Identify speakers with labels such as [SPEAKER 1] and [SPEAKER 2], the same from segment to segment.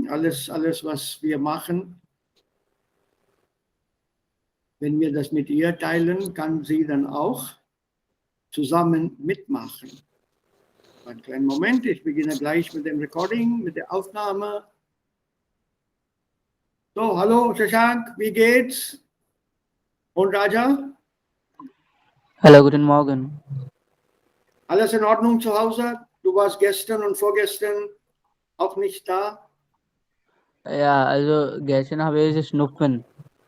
[SPEAKER 1] Alles, was wir machen, wenn wir das mit ihr teilen, kann sie dann auch zusammen mitmachen. Einen kleinen Moment, ich beginne gleich mit dem Recording, mit der Aufnahme. So, hallo Shashank, wie geht's? Und Raja?
[SPEAKER 2] Hallo, guten Morgen.
[SPEAKER 1] Alles in Ordnung zu Hause? Du warst gestern und vorgestern auch nicht da?
[SPEAKER 2] Ja, also gestern habe ich Schnupfen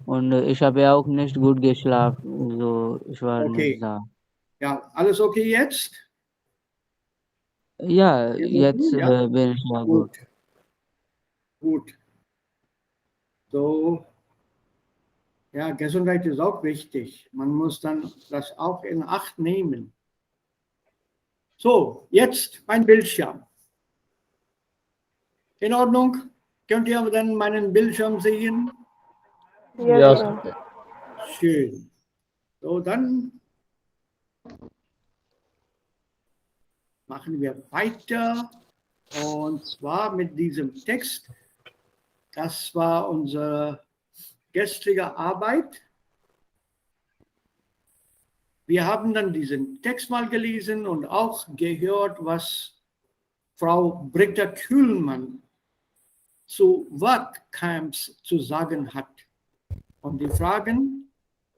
[SPEAKER 2] und ich habe ja auch nicht gut geschlafen, so ich war nicht
[SPEAKER 1] Okay.
[SPEAKER 2] da.
[SPEAKER 1] Ja, alles okay jetzt?
[SPEAKER 2] Ja, jetzt
[SPEAKER 1] Ja?
[SPEAKER 2] bin ich ja gut.
[SPEAKER 1] Gut. Gut. So, ja, Gesundheit ist auch wichtig. Man muss dann das auch in Acht nehmen. So, jetzt mein Bildschirm. In Ordnung? Könnt ihr dann meinen Bildschirm sehen?
[SPEAKER 3] Ja,
[SPEAKER 2] sir.
[SPEAKER 1] Schön. So, dann machen wir weiter. Und zwar mit diesem Text. Das war unsere gestrige Arbeit. Wir haben dann diesen Text mal gelesen und auch gehört, was Frau Britta-Kühlmann zu Workcamps zu sagen hat. Und die Fragen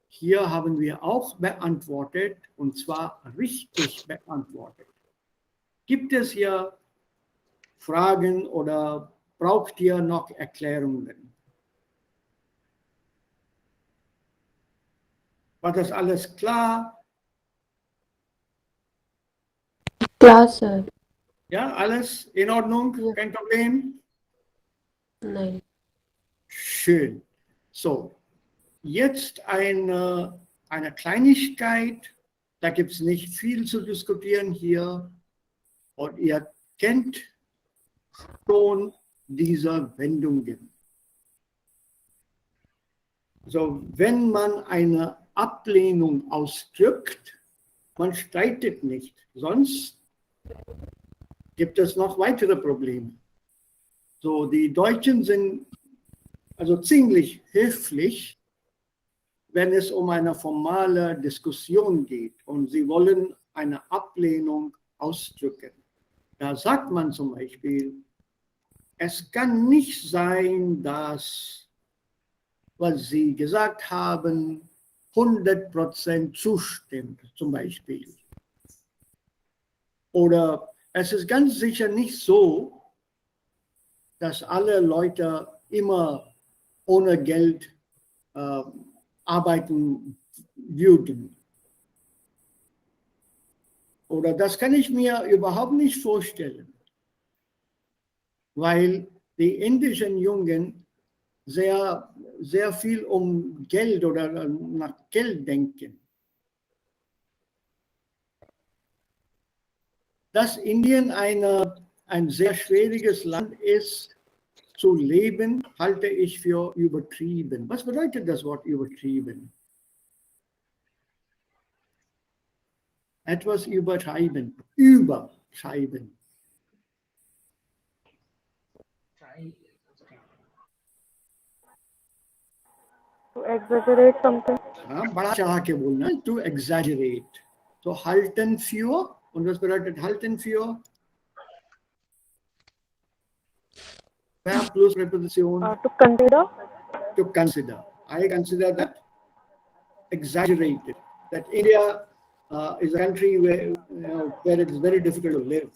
[SPEAKER 1] hier haben wir auch beantwortet, und zwar richtig beantwortet. Gibt es hier Fragen oder braucht ihr noch Erklärungen? War das alles klar?
[SPEAKER 3] klar, Sir.
[SPEAKER 1] Ja, alles in Ordnung?
[SPEAKER 3] Ja.
[SPEAKER 1] Kein Problem?
[SPEAKER 3] Nein.
[SPEAKER 1] Schön. So, jetzt eine Kleinigkeit. Da gibt es nicht viel zu diskutieren hier. Und ihr kennt schon diese Wendungen. So, wenn man eine Ablehnung ausdrückt, man streitet nicht, sonst gibt es noch weitere Probleme. So, die Deutschen sind also ziemlich höflich, wenn es um eine formale Diskussion geht und sie wollen eine Ablehnung ausdrücken. Da sagt man zum Beispiel, es kann nicht sein, dass, was Sie gesagt haben, 100% zustimmt, zum Beispiel. Oder es ist ganz sicher nicht so, dass alle Leute immer ohne Geld arbeiten würden. Oder das kann ich mir überhaupt nicht vorstellen, weil die indischen Jungen sehr, sehr viel um Geld oder nach Geld denken. Dass Indien ein sehr schwieriges Land ist zu leben, halte ich für übertrieben. Was bedeutet das Wort übertrieben? Etwas übertreiben, übertreiben.
[SPEAKER 3] To exaggerate something.
[SPEAKER 1] Ja, बड़ा चढ़ा के बोलना, to exaggerate. So halten für, und was bedeutet halten für? Verb plus Präposition.
[SPEAKER 3] To consider.
[SPEAKER 1] To consider. I consider that exaggerated. That India is a country where it is very difficult to live.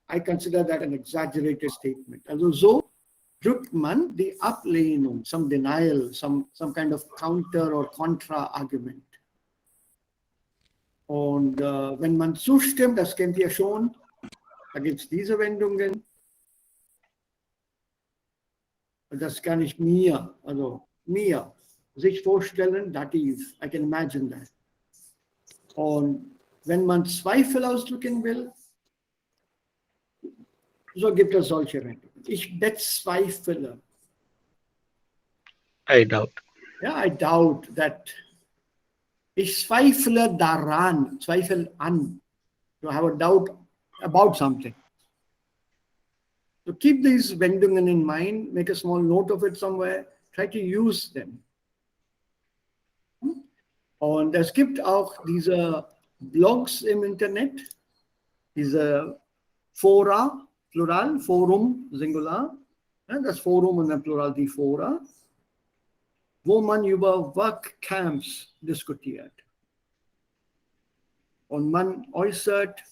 [SPEAKER 1] I consider that an exaggerated statement. Also so drückt man die Ablehnung, some denial, some kind of counter or contra argument. Und wenn man zustimmt, das kennt ihr schon, da gibt es diese Wendungen. Und das kann ich mir sich vorstellen, Dativ, I can imagine that. Und wenn man Zweifel ausdrücken will, so gibt es solche Wendungen. Ich bezweifle.
[SPEAKER 4] I doubt.
[SPEAKER 1] Ja, I doubt that. Ich zweifle daran, zweifle an. To have a doubt about something. So keep these Wendungen in mind, make a small note of it somewhere, try to use them. Und es gibt auch diese Blogs im Internet, diese Fora, Plural, Forum, Singular, ja, das Forum und dann Plural die Fora, wo man über Workcamps diskutiert. Und man äußert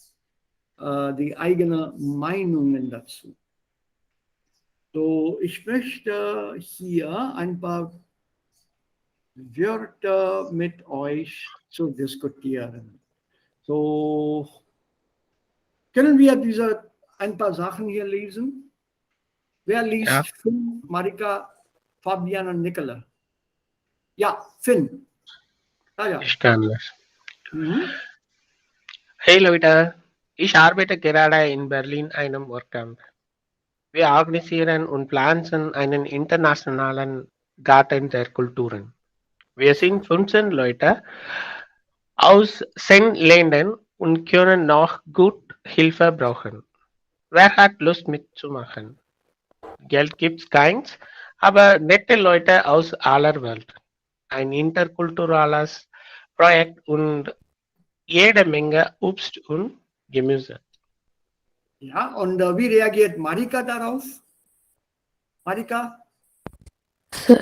[SPEAKER 1] die eigenen Meinungen dazu. So, ich möchte hier ein paar Wörter mit euch zu diskutieren. So, können wir ein paar Sachen hier lesen? Wer liest
[SPEAKER 4] Ja.
[SPEAKER 1] Finn, Marika, Fabian und Nicola? Ja, Finn. Ah, ja.
[SPEAKER 4] Ich kann das.
[SPEAKER 1] Mhm.
[SPEAKER 4] Hey Leute, ich arbeite gerade in Berlin einem Workcamp. Wir organisieren und planen einen internationalen Garten der Kulturen. Wir sind 15 Leute aus 10 Ländern und können noch gut Hilfe brauchen. Wer hat Lust mitzumachen? Geld gibt's keins, aber nette Leute aus aller Welt. Ein interkulturelles Projekt und jede Menge Obst und Gemüse.
[SPEAKER 1] Ja, und wie reagiert Marika darauf? Marika?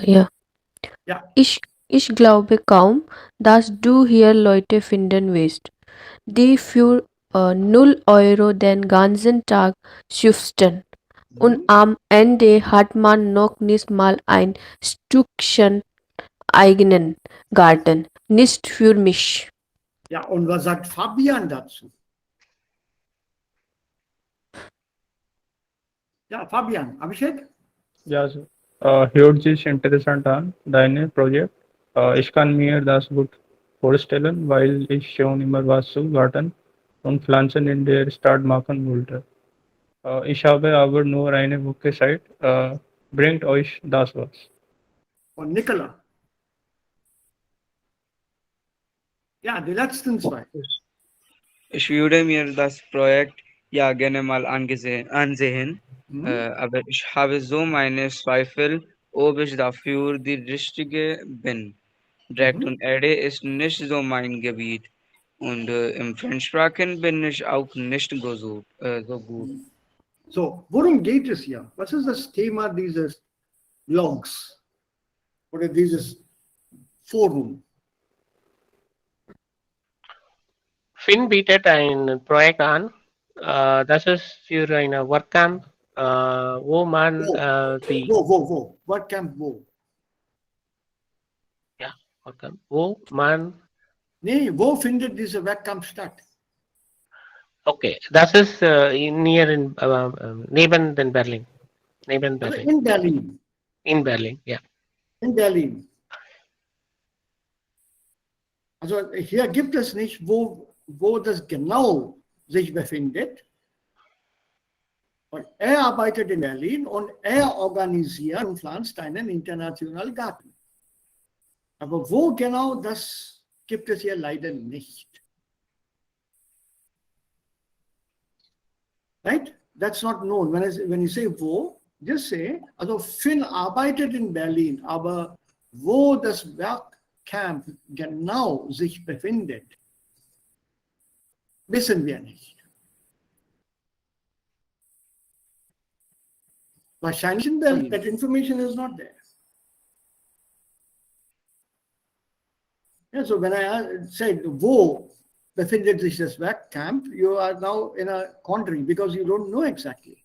[SPEAKER 3] Ja.
[SPEAKER 1] Ja.
[SPEAKER 3] Ich glaube kaum, dass du hier Leute finden wirst, die für 0 Euro den ganzen Tag schuften. Und am Ende hat man noch nicht mal ein Stückchen eigenen Garten. Nicht für mich.
[SPEAKER 1] Ja, und was sagt Fabian dazu? Ja, Fabian, Abhishek?
[SPEAKER 5] Ja, hört sich interessant an, deine Projekt. Ich kann mir das gut vorstellen, weil ich schon immer was zu Garten und Pflanzen in der Stadt machen wollte. Ich habe aber nur eine Website. Bringt euch das was?
[SPEAKER 1] Und Nicola? Ja, die letzten zwei.
[SPEAKER 6] Ich würde mir das Projekt ja gerne mal ansehen, aber ich habe so meine Zweifel, ob ich dafür die Richtige bin. Direkt und Erde ist nicht so mein Gebiet und im Fremdsprachen bin ich auch nicht so gut.
[SPEAKER 1] So, worum geht es hier? Was ist das Thema dieses Blogs oder dieses Forum?
[SPEAKER 4] Finn bietet ein Projekt an. Das ist für eine Workcamp, wo man die
[SPEAKER 1] Wo? Workcamp wo?
[SPEAKER 4] ja, Workcamp, wo man
[SPEAKER 1] Nee, wo findet diese Workcamp statt?
[SPEAKER 4] okay, das ist neben den Berlin. Neben
[SPEAKER 1] Also
[SPEAKER 4] Berlin.
[SPEAKER 1] in Berlin.
[SPEAKER 4] In Berlin, ja.
[SPEAKER 1] In Berlin. Also hier gibt es nicht, wo das genau sich befindet. Und er arbeitet in Berlin und er organisiert und pflanzt einen internationalen Garten. Aber wo genau, das gibt es hier leider nicht. Right? That's not known. When you say wo, just say, also Finn arbeitet in Berlin, aber wo das Werkcamp genau sich befindet, wissen wir nicht. Wahrscheinlich in Berlin. That information is not there. Yeah, so when I said, wo befindet sich das Werkcamp, you are now in a quandary because you don't know exactly.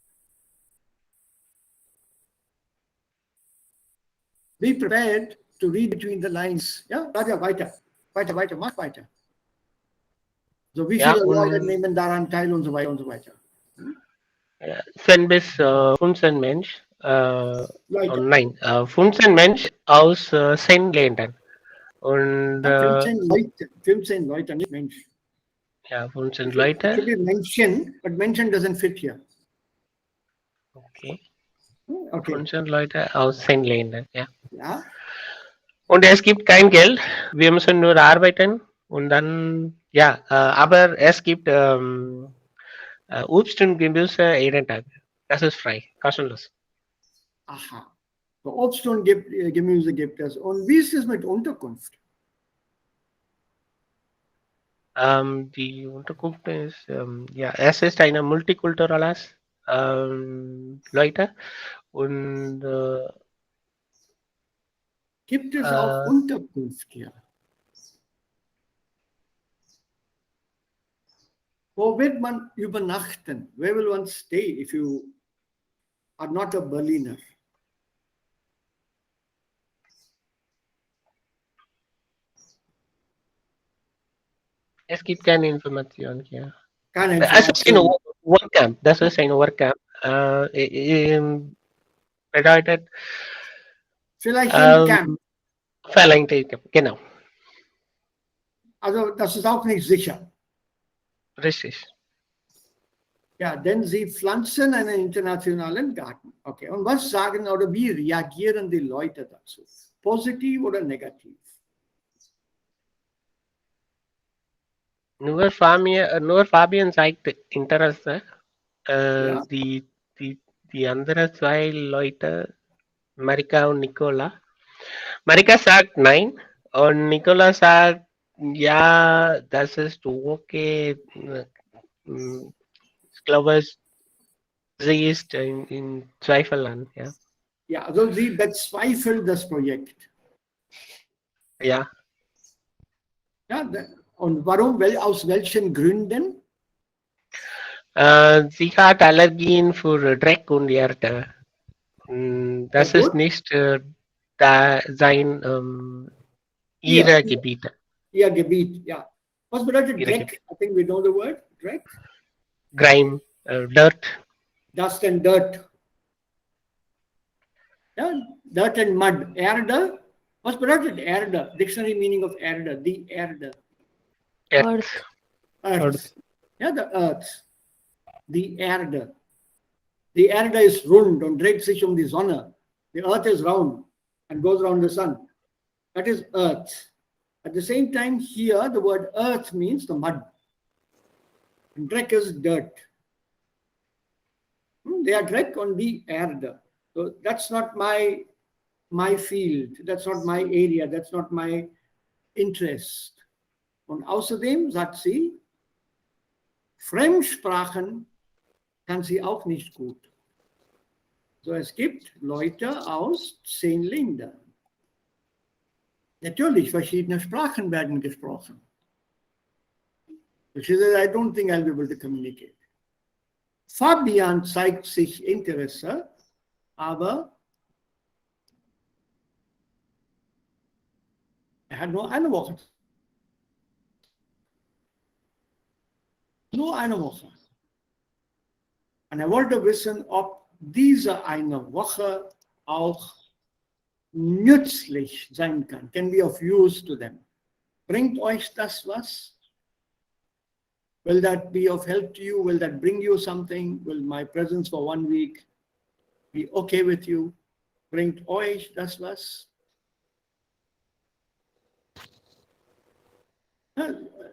[SPEAKER 1] Be prepared to read between the lines. Ja, Raja, weiter, mach weiter. So, wie
[SPEAKER 4] Ja,
[SPEAKER 1] viele Leute
[SPEAKER 4] und
[SPEAKER 1] nehmen daran teil und so weiter und so weiter.
[SPEAKER 4] 10 bis 15 Mensch,
[SPEAKER 1] Leute.
[SPEAKER 4] nein, 15 Mensch aus 10 Ländern. Und
[SPEAKER 1] 15 Leute, nicht Mensch.
[SPEAKER 4] ja, 15
[SPEAKER 1] It
[SPEAKER 4] Leute.
[SPEAKER 1] should be mention, but mention doesn't fit here.
[SPEAKER 4] Okay.
[SPEAKER 1] Okay.
[SPEAKER 4] 15 Leute aus 10 Ländern, ja.
[SPEAKER 1] Ja.
[SPEAKER 4] Und es gibt kein Geld, wir müssen nur arbeiten und dann, ja, aber es gibt Obst und Gemüse jeden Tag. Das ist frei, kostenlos.
[SPEAKER 1] Aha. So, Obst und Gemüse gibt es. Und wie ist es mit Unterkunft?
[SPEAKER 4] Die Unterkunft ist, ja, es ist eine multikulturelles Leute und
[SPEAKER 1] Gibt es auch Unterkunft hier? Wo wird man übernachten? Where will one stay if you are not a Berliner?
[SPEAKER 4] es gibt keine Information hier.
[SPEAKER 1] Keine
[SPEAKER 4] Es ist ein
[SPEAKER 1] Information.
[SPEAKER 4] Workcamp, das ist ein Workcamp. Bedeutet,
[SPEAKER 1] Vielleicht ein
[SPEAKER 4] ähm,
[SPEAKER 1] Camp.
[SPEAKER 4] verlängerte Camp, genau,
[SPEAKER 1] Also das ist auch nicht sicher.
[SPEAKER 4] richtig.
[SPEAKER 1] Ja, denn sie pflanzen einen internationalen Garten. Okay, und was sagen oder wie reagieren die Leute dazu? Positiv oder negativ?
[SPEAKER 4] Nur Fabian zeigt Interesse.
[SPEAKER 1] Ja.
[SPEAKER 4] Die anderen zwei Leute, Marika und Nicola. Marika sagt nein und Nicola sagt, ja, das ist okay. Ich glaube, sie ist in Zweifel an, ja.
[SPEAKER 1] Ja, also sie bezweifeln das Projekt.
[SPEAKER 4] Ja,
[SPEAKER 1] Ja, und warum? Aus welchen Gründen?
[SPEAKER 4] sie hat Allergien für Dreck und Erde. Das
[SPEAKER 1] Sehr
[SPEAKER 4] ist
[SPEAKER 1] gut.
[SPEAKER 4] nicht da sein ihre Gebiete.
[SPEAKER 1] Ihr Gebiet, ja. Was bedeutet
[SPEAKER 4] Ihre
[SPEAKER 1] Dreck? I think we know the word, Dreck.
[SPEAKER 4] Grime, dirt.
[SPEAKER 1] Dust and dirt. Ja, dirt and mud. Erde. Was bedeutet Erde? Dictionary meaning of Erde. Die Erde.
[SPEAKER 3] Earth.
[SPEAKER 1] Earth. Ja, the earth. Die Erde. Die Erde ist rund und dreht sich um die Sonne. The earth is round and goes around the sun. That is earth. At the same time, here the word earth means the mud. And dreck is dirt. They are dreck on the Erde. So that's not my field. That's not my area. That's not my interest. Und außerdem sagt sie, Fremdsprachen kann sie auch nicht gut. So, es gibt Leute aus 10 Ländern. Natürlich, verschiedene Sprachen werden gesprochen. She says, I don't think I'll be able to communicate. Fabian zeigt sich Interesse, aber er hat nur eine Woche. Nur eine Woche. Und er wollte wissen, ob diese eine Woche auch nützlich sein kann. Can be of use to them. Bringt euch das was? Will that be of help to you? Will that bring you something? Will my presence for 1 week be okay with you? Bringt euch das was?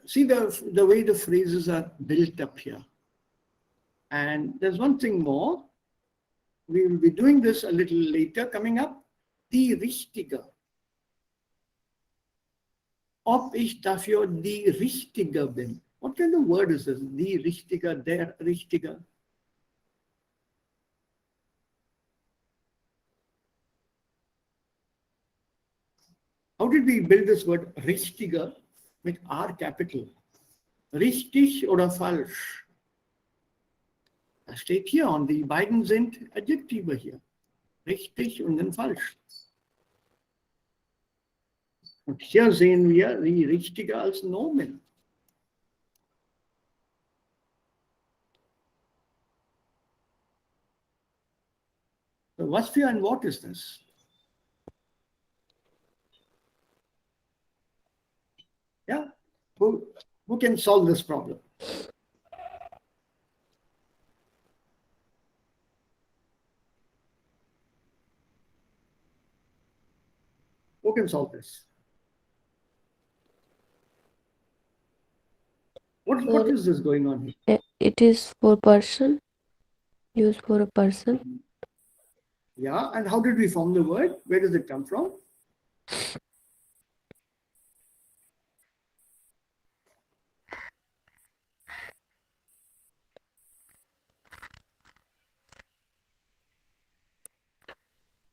[SPEAKER 1] See the way the phrases are built up here. And there's one thing more. We will be doing this a little later coming up. Die Richtige. Ob ich dafür die Richtige bin. What kind of word is this? Die Richtige, der Richtige. How did we build this word Richtige mit R capital? Richtig oder falsch? Das steht hier und die beiden sind Adjektive hier. Richtig und dann falsch. Und hier sehen wir die Richtige als Nomen. So, was für ein Wort ist das? Yeah, who can solve this problem? Who can solve this? What is this going on here?
[SPEAKER 3] It is for person. Used for a person.
[SPEAKER 1] Yeah, and how did we form the word? Where does it come from?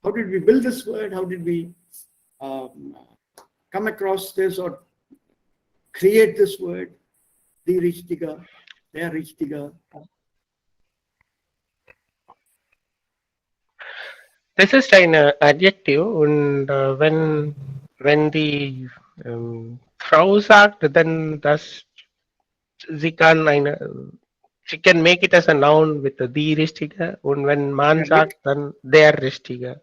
[SPEAKER 1] How did we build this word? How did we come across this or create this word? Die Richtige, der Richtige.
[SPEAKER 4] Das ist ein Adjektiv und wenn die Frau sagt, dann das sie kann she can make it as a noun with die Richtige und wenn man sagt, dann der Richtige.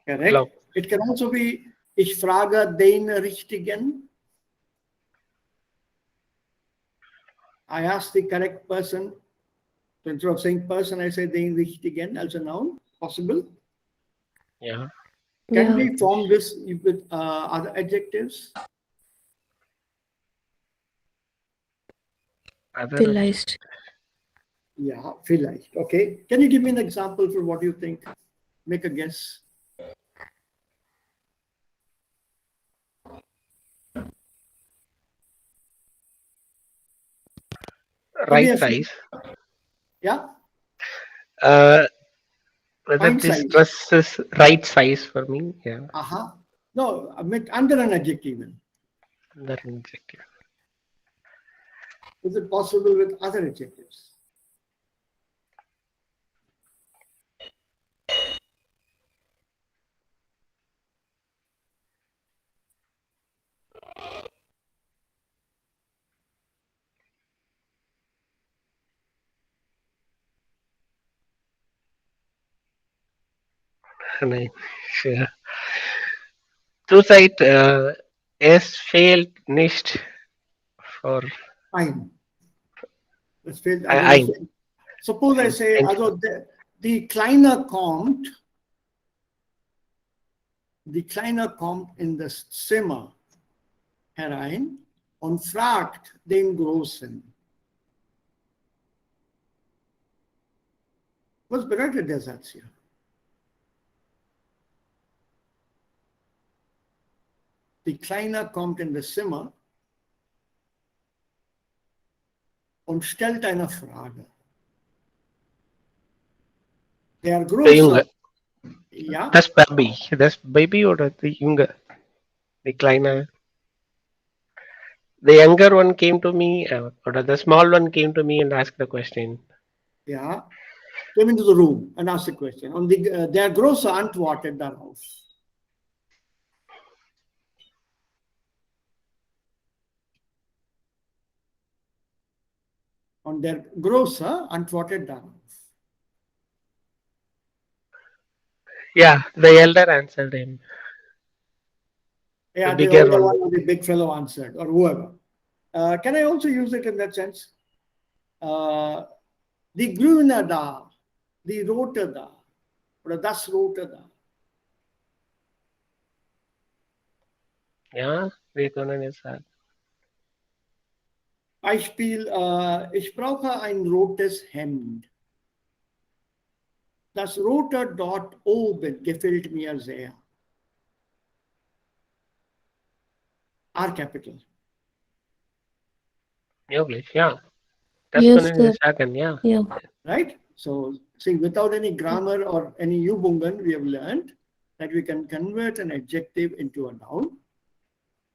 [SPEAKER 1] Correct.
[SPEAKER 4] Glaub.
[SPEAKER 1] It can also be, ich frage den Richtigen. I ask the correct person. So instead of saying person, I say den Richtigen as a noun. Possible.
[SPEAKER 4] Ja.
[SPEAKER 1] Can we form this with other adjectives?
[SPEAKER 3] Vielleicht.
[SPEAKER 1] Yeah, vielleicht. Okay. Can you give me an example for what you think? Make a guess.
[SPEAKER 4] Right size.
[SPEAKER 1] Yeah.
[SPEAKER 4] Whether
[SPEAKER 1] Point
[SPEAKER 4] this
[SPEAKER 1] size.
[SPEAKER 4] dress is right size for me, yeah.
[SPEAKER 1] No, I meant under an adjective.
[SPEAKER 4] Under an adjective.
[SPEAKER 1] Is it possible with other adjectives?
[SPEAKER 4] Nein. Ja. Zurzeit es fehlt nicht for
[SPEAKER 1] Fine. Es fehlt
[SPEAKER 4] ein.
[SPEAKER 1] Suppose I say, also die kleine kommt in das Zimmer herein und fragt den Großen. Was bedeutet der Satz hier? Die Kleine kommt in das Zimmer und stellt eine Frage. Der Große, ja?
[SPEAKER 4] Das Baby oder die Junge? Die kleine. The younger one came to me, or the small one came to me and asked the question.
[SPEAKER 1] Yeah, came into the room and asked the question. Und der Große antwortet darauf. Und der Große antwortet darauf.
[SPEAKER 4] Yeah, the elder answered him.
[SPEAKER 1] Yeah, the older one or the big fellow answered, or whoever. Can I also use it in that sense? Die Grüne da, die Rote da, oder das Rote da.
[SPEAKER 4] Ja, wir können es sagen.
[SPEAKER 1] Beispiel, ich brauche ein rotes Hemd. Das Rote dort oben gefällt mir sehr. R capital.
[SPEAKER 4] Möglich, ja. Das
[SPEAKER 3] Yes,
[SPEAKER 4] können wir
[SPEAKER 3] sir.
[SPEAKER 4] sagen, ja.
[SPEAKER 3] Yeah.
[SPEAKER 1] Right? So, see, without any grammar or any Übungen, we have learned that we can convert an adjective into a noun.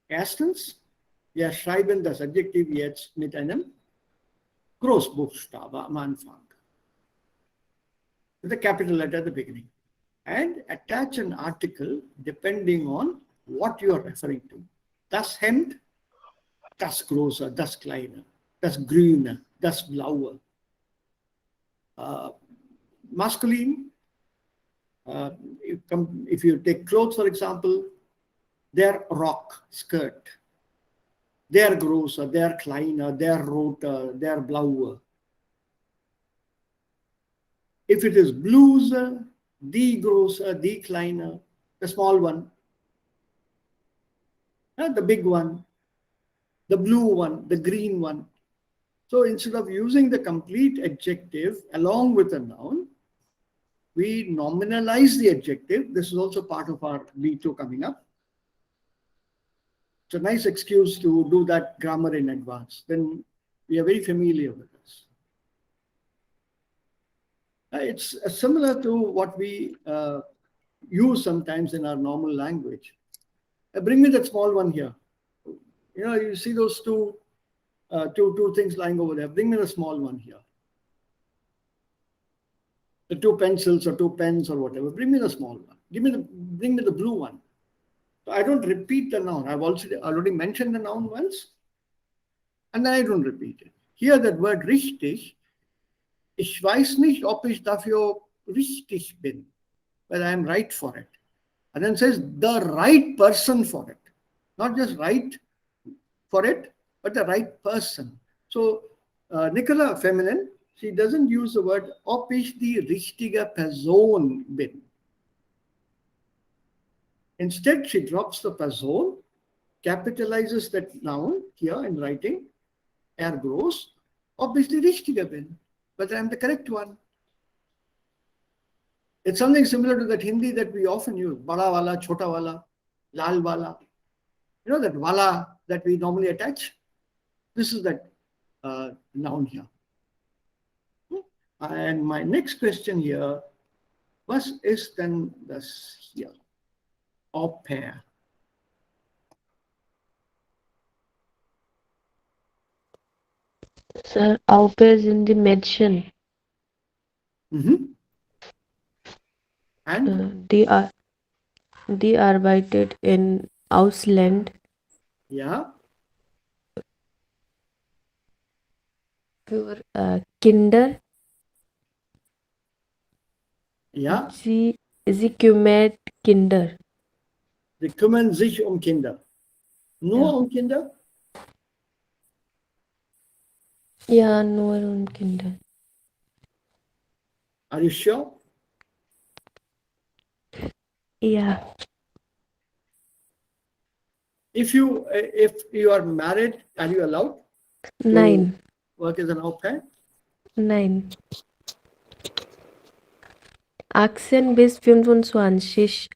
[SPEAKER 1] Erstens, wir schreiben das Adjektiv jetzt mit einem Großbuchstabe am Anfang. With a capital letter at the beginning. And attach an article depending on what you are referring to. Das Hemd, das Große, das Kleine, das Grüne, das Blaue. Masculine, if you take clothes, for example, their Rock, skirt, der Große, der Kleine, der Rote, der Blaue. If it is Bluse, die Große, die Kleine, the small one, the big one, the blue one, the green one. So instead of using the complete adjective along with a noun, we nominalize the adjective. This is also part of our B2 coming up. It's a nice excuse to do that grammar in advance. Then we are very familiar with this. It's similar to what we use sometimes in our normal language. Bring me that small one here. You know, you see those two things lying over there. Bring me the small one here. The 2 pencils or 2 pens or whatever. Bring me the small one. Bring me the blue one. So I don't repeat the noun. I've already mentioned the noun once, and then I don't repeat it. Here that word richtig, ich weiß nicht, ob ich dafür richtig bin, whether I'm right for it. And then says the right person for it. Not just right for it, but the right person. So Nicola, feminine, she doesn't use the word ob ich die richtige Person bin. Instead, she drops the person, capitalizes that noun here in writing, groß, ob ich die richtige bin, whether I'm the correct one. It's something similar to that Hindi that we often use, bada wala, chota wala, lal wala. You know that wala that we normally attach? This is that noun here. And my next question here, was ist denn das hier? Au pair.
[SPEAKER 3] Sir, au pair is in the mention.
[SPEAKER 1] And
[SPEAKER 3] die arbeitet in Ausland
[SPEAKER 1] ja,
[SPEAKER 3] für Kinder.
[SPEAKER 1] ja,
[SPEAKER 3] Sie kümmert Kinder.
[SPEAKER 1] sie kümmern sich um Kinder. Nur
[SPEAKER 3] Ja.
[SPEAKER 1] um Kinder?
[SPEAKER 3] Ja, nur um Kinder.
[SPEAKER 1] Are you sure?
[SPEAKER 3] Ja.
[SPEAKER 1] If you are married, are you allowed
[SPEAKER 3] Nein.
[SPEAKER 1] to work as an au pair?
[SPEAKER 3] Nein. 18 bis 25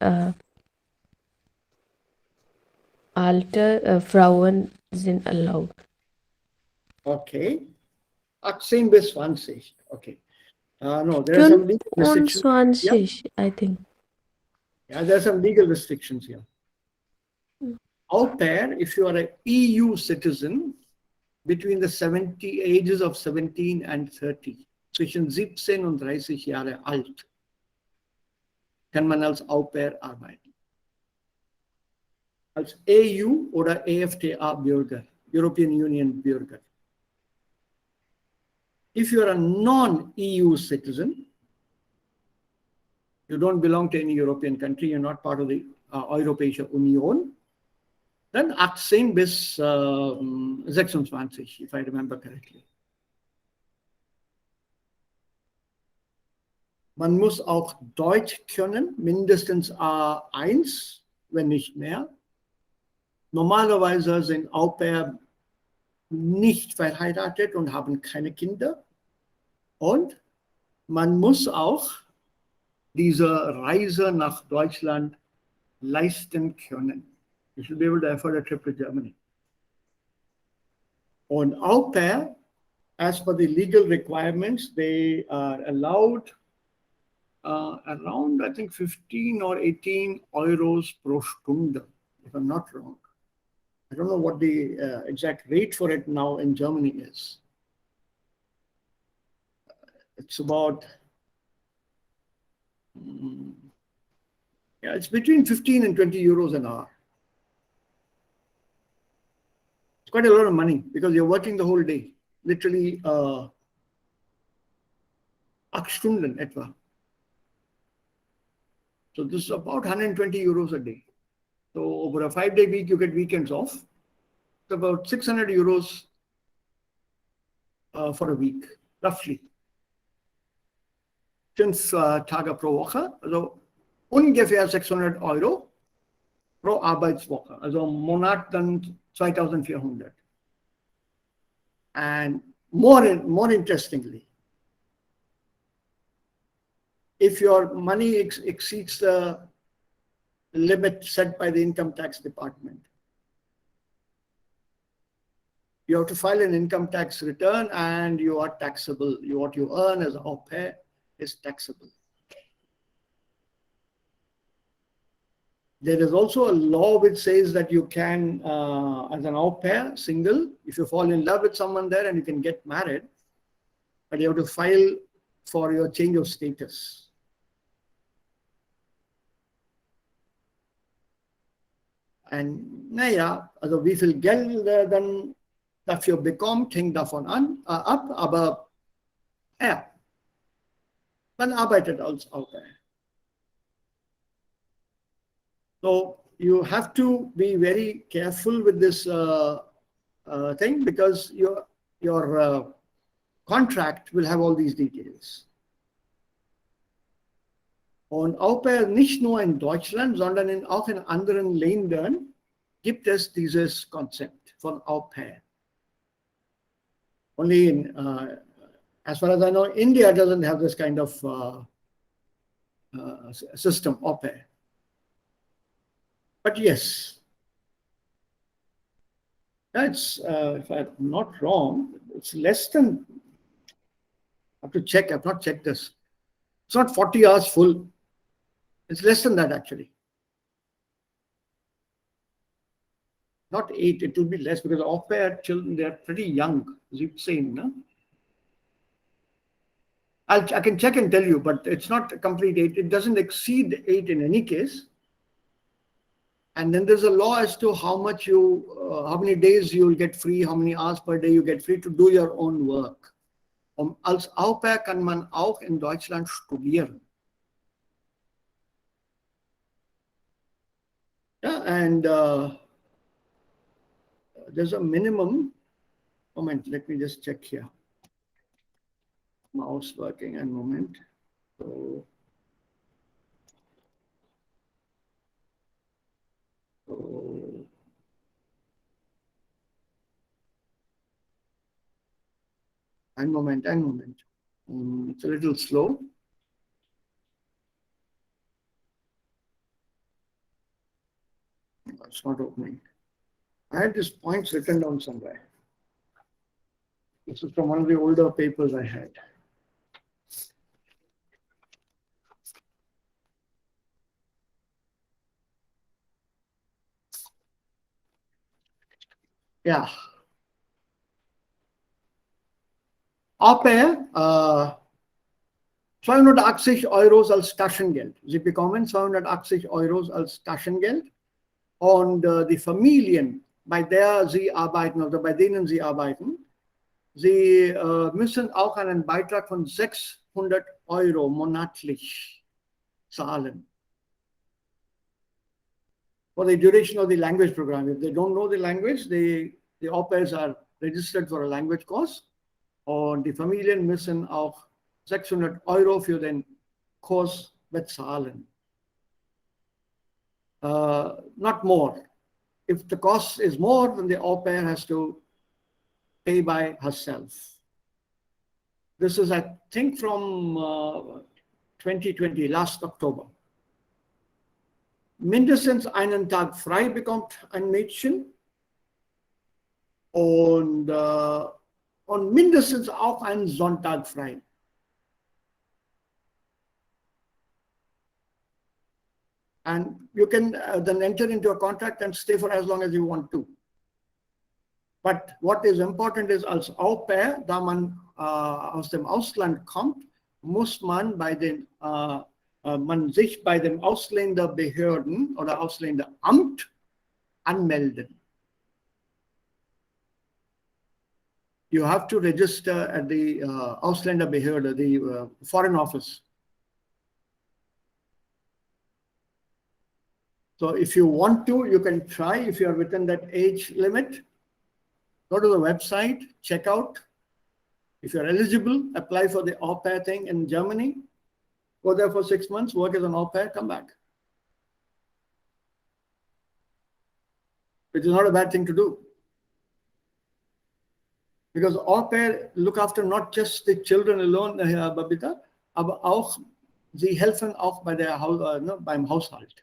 [SPEAKER 3] alte Frauen sind erlaubt.
[SPEAKER 1] Okay. 18 bis 20. Okay. No, there are some legal restrictions.
[SPEAKER 3] 25, I think.
[SPEAKER 1] Yeah, there are some legal restrictions here. Au pair, if you are an EU citizen between the ages of 17 and 30, zwischen 17 und 30 Jahre alt, kann man als Au pair arbeiten. Als EU oder EFTA-Bürger, European Union Bürger. If you are a non-EU citizen, you don't belong to any European country, you're not part of the Europäische Union, then 18 bis 26, if I remember correctly. Man muss auch Deutsch können, mindestens A1, wenn nicht mehr. Normalerweise sind Au pair nicht verheiratet und haben keine Kinder. Und man muss auch diese Reise nach Deutschland leisten können. You should be able to afford a trip to Germany. On au pair, as per the legal requirements, they are allowed around, I think, 15 or 18 euros pro Stunde, if I'm not wrong. I don't know what the exact rate for it now in Germany is. It's about, it's between 15 and 20 euros an hour. It's quite a lot of money because you're working the whole day, literally 8 Stunden etwa. So this is about 120 euros a day. So over a 5-day week, you get weekends off. It's about 600 euros for a week, roughly. 5 Tage pro Woche, also ungefähr 600 Euro pro Arbeitswoche, also im Monat dann 2400. And more interestingly, if your money exceeds the limit set by the income tax department, you have to file an income tax return and you are taxable. What you earn as au pair is taxable. There is also a law which says that you can, as an au pair, single, if you fall in love with someone there, and you can get married, but you have to file for your change of status. En nou ja, also wie viel Geld dann dafür bekommt, hängt davon ab, aber ja, man arbeitet als au pair. So you have to be very careful with this thing, because your contract will have all these details. Und au pair nicht nur in Deutschland, sondern auch in anderen Ländern gibt es dieses Konzept von au pair. Only in, as far as I know, India doesn't have this kind of system, au pair. But yes, that's, if I'm not wrong, it's less than, I have to check, I've not checked this. It's not 40 hours full. It's less than that, actually. Not 8, it will be less, because au pair children, they're pretty young, as you've seen. No? I can check and tell you, but it's not a complete 8. It doesn't exceed 8 in any case. And then there's a law as to how much how many days you will get free, how many hours per day you get free to do your own work. Als au pair kann man auch in Deutschland studieren. Yeah, and there's a minimum. Moment, let me just check here. Mouse working, and moment. So and moment. It's a little slow. It's not opening. I had these points written down somewhere. This is from one of the older papers I had. Ja. Au pair, 280 Euros als Taschengeld. Sie bekommen 280 Euros als Taschengeld. Und die Familien, bei der Sie arbeiten oder bei denen Sie arbeiten, Sie müssen auch einen Beitrag von 600 Euro monatlich zahlen. For the duration of the language program. If they don't know the language, the au pairs are registered for a language course. Und die Familien müssen auch 600 Euro für den Kurs bezahlen. Not more. If the cost is more, then the au pair has to pay by herself. This is, I think, from 2020, last October. Mindestens einen Tag frei bekommt ein Mädchen und mindestens auch einen Sonntag frei. And you can then enter into a contract and stay for as long as you want to. But what is important is, als au pair, da man aus dem Ausland kommt, muss man sich bei den Ausländerbehörden oder Ausländeramt anmelden. You have to register at the Ausländerbehörde, the Foreign Office. So if you want to, you can try. If you are within that age limit, go to the website, check out. If you're eligible, apply for the au pair thing in Germany. Go there for 6 months, work as an au pair, come back. Which is not a bad thing to do. Because Au pair look after not just the children alone, Babita, aber auch, sie helfen auch bei der beim Haushalt.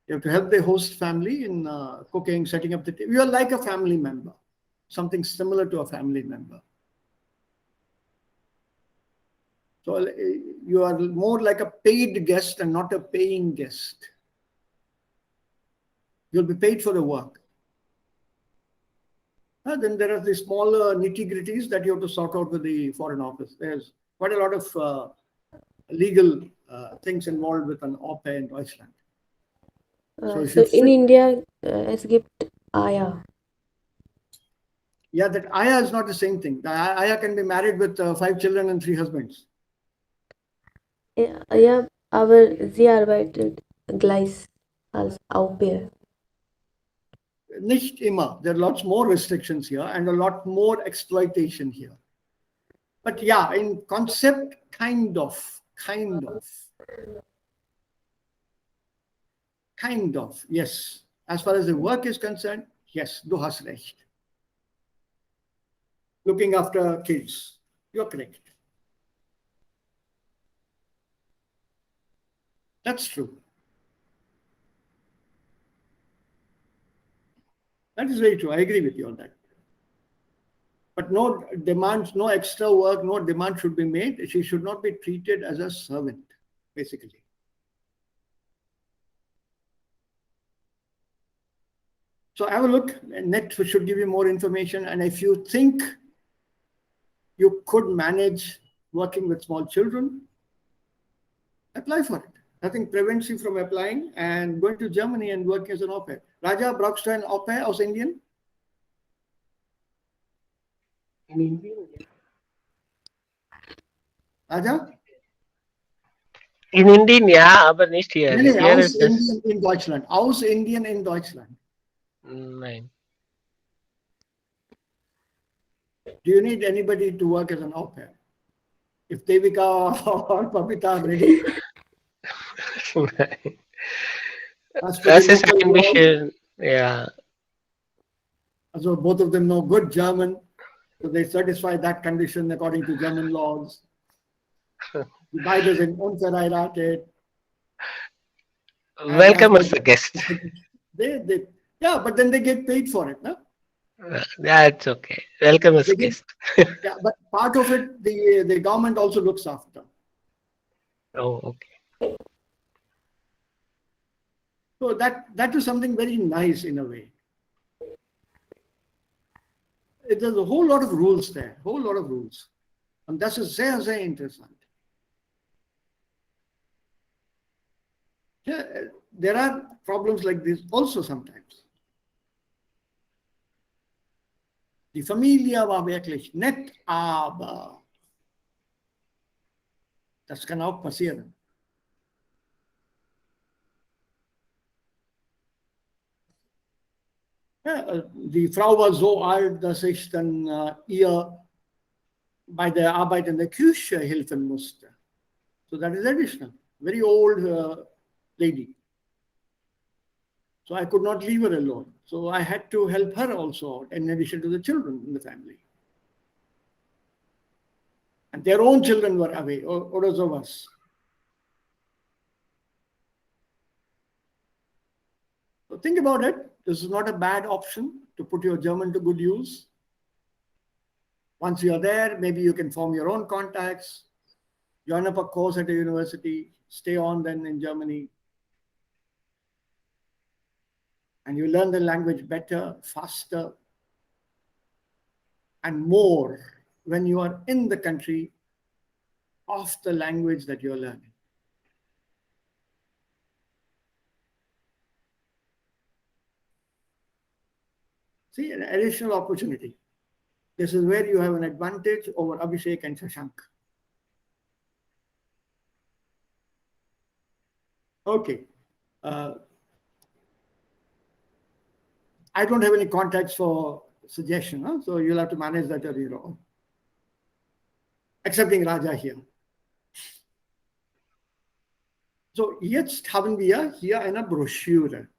[SPEAKER 1] You have to help the host family in cooking, setting up the table. You are like a family member, something similar to a family member. So you are more like a paid guest and not a paying guest. You'll be paid for the work. Then there are the smaller nitty-gritties that you have to sort out with the Foreign Office. There's quite a lot of legal things involved with an au pair in Deutschland.
[SPEAKER 3] So in India, es gibt Aya.
[SPEAKER 1] Yeah, that Aya is not the same thing. The Aya can be married with 5 children and 3 husbands.
[SPEAKER 3] Ja, aber sie arbeitet gleich als Au pair.
[SPEAKER 1] Nicht immer. There are lots more restrictions here and a lot more exploitation here. But yeah, in concept, kind of. Kind of, yes. As far as the work is concerned, yes, du hast recht. Looking after kids, you're correct. That's true. That is very true. I agree with you on that. But no demands, no extra work, no demand should be made. She should not be treated as a servant, basically. So have a look. Net should give you more information. And if you think you could manage working with small children, apply for it. Nothing prevents you from applying and going to Germany and working as an au pair. Raja, brauchst du ein au pair aus Indien?
[SPEAKER 4] In India?
[SPEAKER 1] Raja?
[SPEAKER 4] In Indian, yeah, aber nicht hier.
[SPEAKER 1] Nee,
[SPEAKER 4] Here
[SPEAKER 1] aus
[SPEAKER 4] it is.
[SPEAKER 1] Indien in Deutschland. Aus Indien in Deutschland.
[SPEAKER 4] Nein.
[SPEAKER 1] Do you need anybody to work as an au pair? If Devika or Papita are ready,
[SPEAKER 4] Nein.
[SPEAKER 1] as per
[SPEAKER 4] Das
[SPEAKER 1] the
[SPEAKER 4] ist
[SPEAKER 1] local
[SPEAKER 4] ein
[SPEAKER 1] laws,
[SPEAKER 4] bisschen, ja.
[SPEAKER 1] so both of them know good German, so they satisfy that condition according to German laws. Die beide sind unverheiratet. And
[SPEAKER 4] Welcome
[SPEAKER 1] as
[SPEAKER 4] as a guest.
[SPEAKER 1] yeah, but then they get paid for it, no?
[SPEAKER 4] That's okay. Welcome as
[SPEAKER 1] They get,
[SPEAKER 4] guest.
[SPEAKER 1] yeah, but part of it, the government also looks after.
[SPEAKER 4] Oh, okay.
[SPEAKER 1] So that is something very nice in a way. There's a whole lot of rules there, whole lot of rules. And das ist sehr, sehr interessant. Yeah, there are problems like this also sometimes. Die Familie war wirklich nett, aber das kann auch passieren. Ja, die Frau war so alt, dass ich dann ihr bei der Arbeit in der Küche helfen musste. So that is additional. Very old lady. So I could not leave her alone. So I had to help her also out in addition to the children in the family. And their own children were away, or of us. So think about it. This is not a bad option to put your German to good use. Once you are there, maybe you can form your own contacts, join up a course at a university, stay on then in Germany. And you learn the language better, faster, and more when you are in the country of the language that you're learning. See, an additional opportunity. This is where you have an advantage over Abhishek and Shashank. Okay. I don't have any contacts for suggestion, huh? So you'll have to manage that on your own. Excepting Raja hier. So, jetzt haben wir hier eine Broschüre,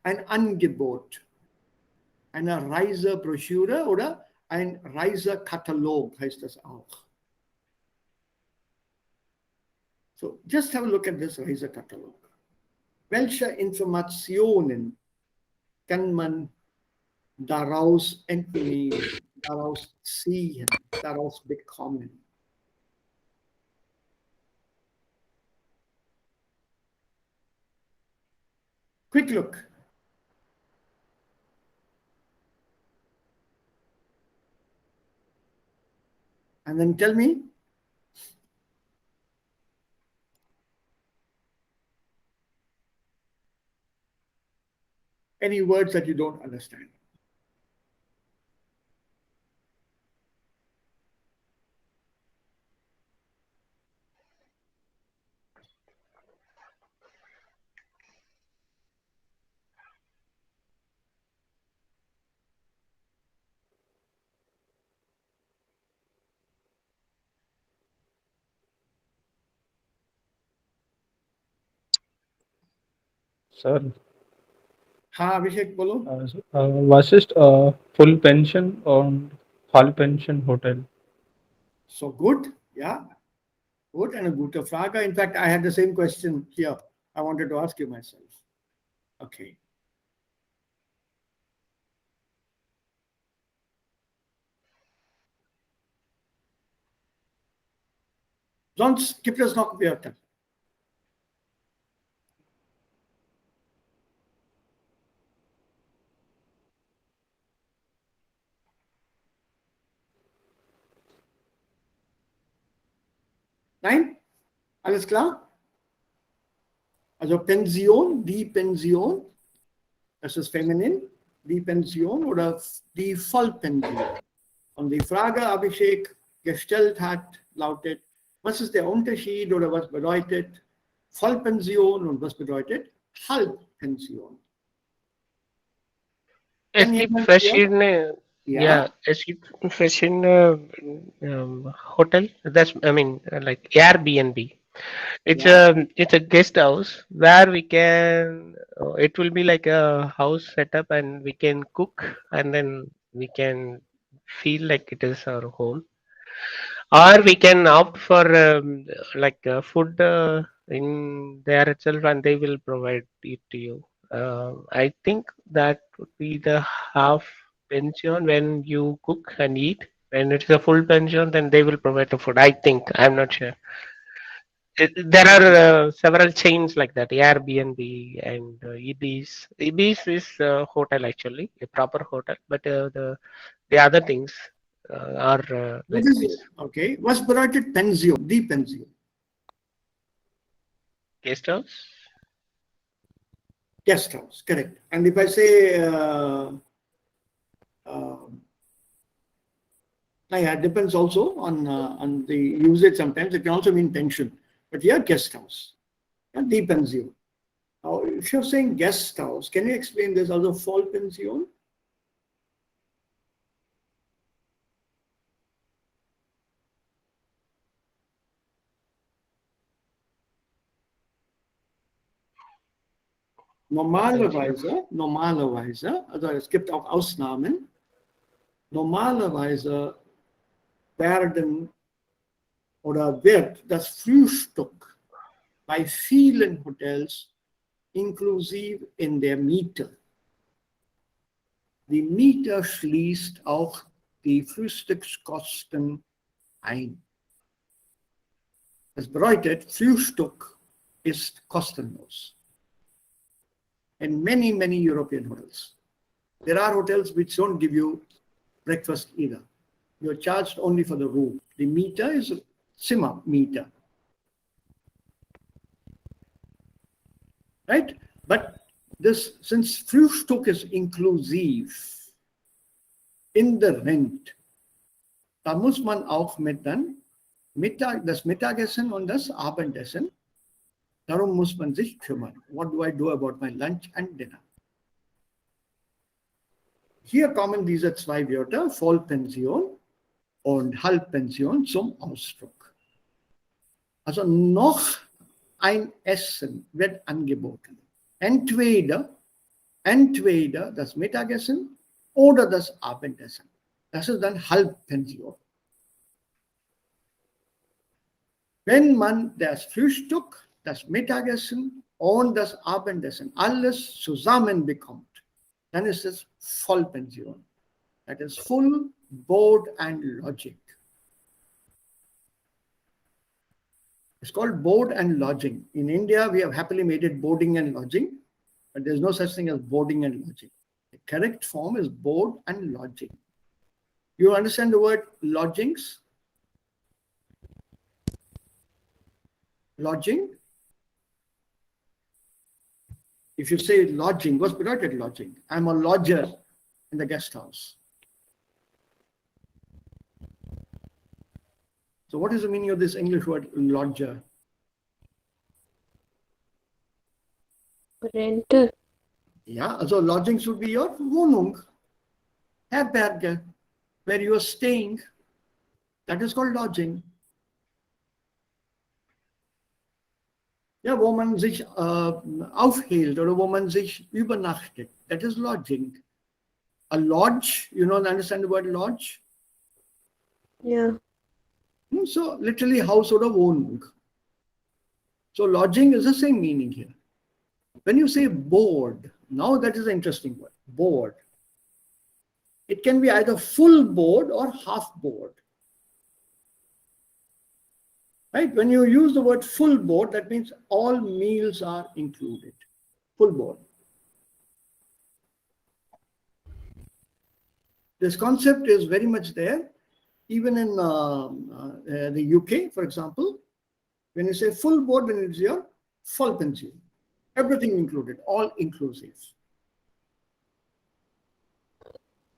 [SPEAKER 1] ein Angebot. eine Reisebroschüre oder ein Reisekatalog heißt das auch. So, just have a look at this Reisekatalog. Welche Informationen kann man daraus entnehmen, daraus ziehen, daraus bekommen? Quick look. And then tell me, any words that you don't understand.
[SPEAKER 5] Sir,
[SPEAKER 1] हाँ अभिषेक बोलो.
[SPEAKER 5] was it full pension or half pension hotel?
[SPEAKER 1] So good, yeah, good, and a gute Frage. In fact, I had the same question here. I wanted to ask you myself. Okay. Sonst gibt es noch Wörter. Nein? Alles klar? Also Pension, die Pension, das ist feminin, die Pension oder die Vollpension. Und die Frage, Abhishek gestellt hat, lautet, was ist der Unterschied oder was bedeutet Vollpension und was bedeutet Halbpension?
[SPEAKER 4] Es gibt verschiedene,
[SPEAKER 1] Ja,
[SPEAKER 4] es gibt verschiedene Hotel. That's, I mean, like Airbnb. It's a guest house where we can. It will be like a house setup, and we can cook, and then we can feel like it is our home. Or we can opt for like food in there itself, and they will provide it to you. I think that would be the half pension when you cook and eat. When it's a full pension, then they will provide the food. I think, I'm not sure. There are several chains like that, Airbnb and EBS. EBS is a hotel actually, a proper hotel, but the other things are like this.
[SPEAKER 1] Okay. Was bedeutet Pension? Die Pension.
[SPEAKER 4] Guest house?
[SPEAKER 1] Guest house, correct. And if I say, it depends also on the usage sometimes. It can also mean pension. But here, guest house. And die Pension. Now, if you're saying guest house, can you explain this also Vollpension? Normalerweise, also es gibt auch Ausnahmen, normalerweise werden oder wird das Frühstück bei vielen Hotels inklusive in der Miete. Die Miete schließt auch die Frühstückskosten ein. Das bedeutet, Frühstück ist kostenlos. In many, many European hotels. There are hotels which don't give you breakfast either. You're charged only for the room. The meter is a Zimmer meter. Right? But this, since Frühstück is inclusive in the rent, da muss man auch mit dann das Mittagessen und das Abendessen, darum muss man sich kümmern. What do I do about my lunch and dinner? Hier kommen diese zwei Wörter, Vollpension und Halbpension, zum Ausdruck. Also noch ein Essen wird angeboten. Entweder das Mittagessen oder das Abendessen. Das ist dann Halbpension. Wenn man das Frühstück, das Mittagessen und das Abendessen alles zusammen bekommt, dann ist es Vollpension. That is full board and lodging. It's called board and lodging. In India, we have happily made it boarding and lodging, but there's no such thing as boarding and lodging. The correct form is board and lodging. You understand the word lodgings? Lodging? If you say lodging, what's bedeutet lodging? I'm a lodger in the guest house. So what is the meaning of this English word lodger?
[SPEAKER 3] Renter.
[SPEAKER 1] Yeah, so lodgings would be your Wohnung, Herberge, where you are staying. That is called lodging. Ja, wo man sich aufhält oder wo man sich übernachtet. That is lodging. A lodge, you know, understand the word lodge?
[SPEAKER 3] Yeah.
[SPEAKER 1] So literally house oder Wohnung. So lodging is the same meaning here. When you say board, now that is an interesting word, board. It can be either full board or half board. Right? When you use the word full board, that means all meals are included. Full board. This concept is very much there. Even in the UK, for example, when you say full board, then it's your full pension. Everything included, all inclusive.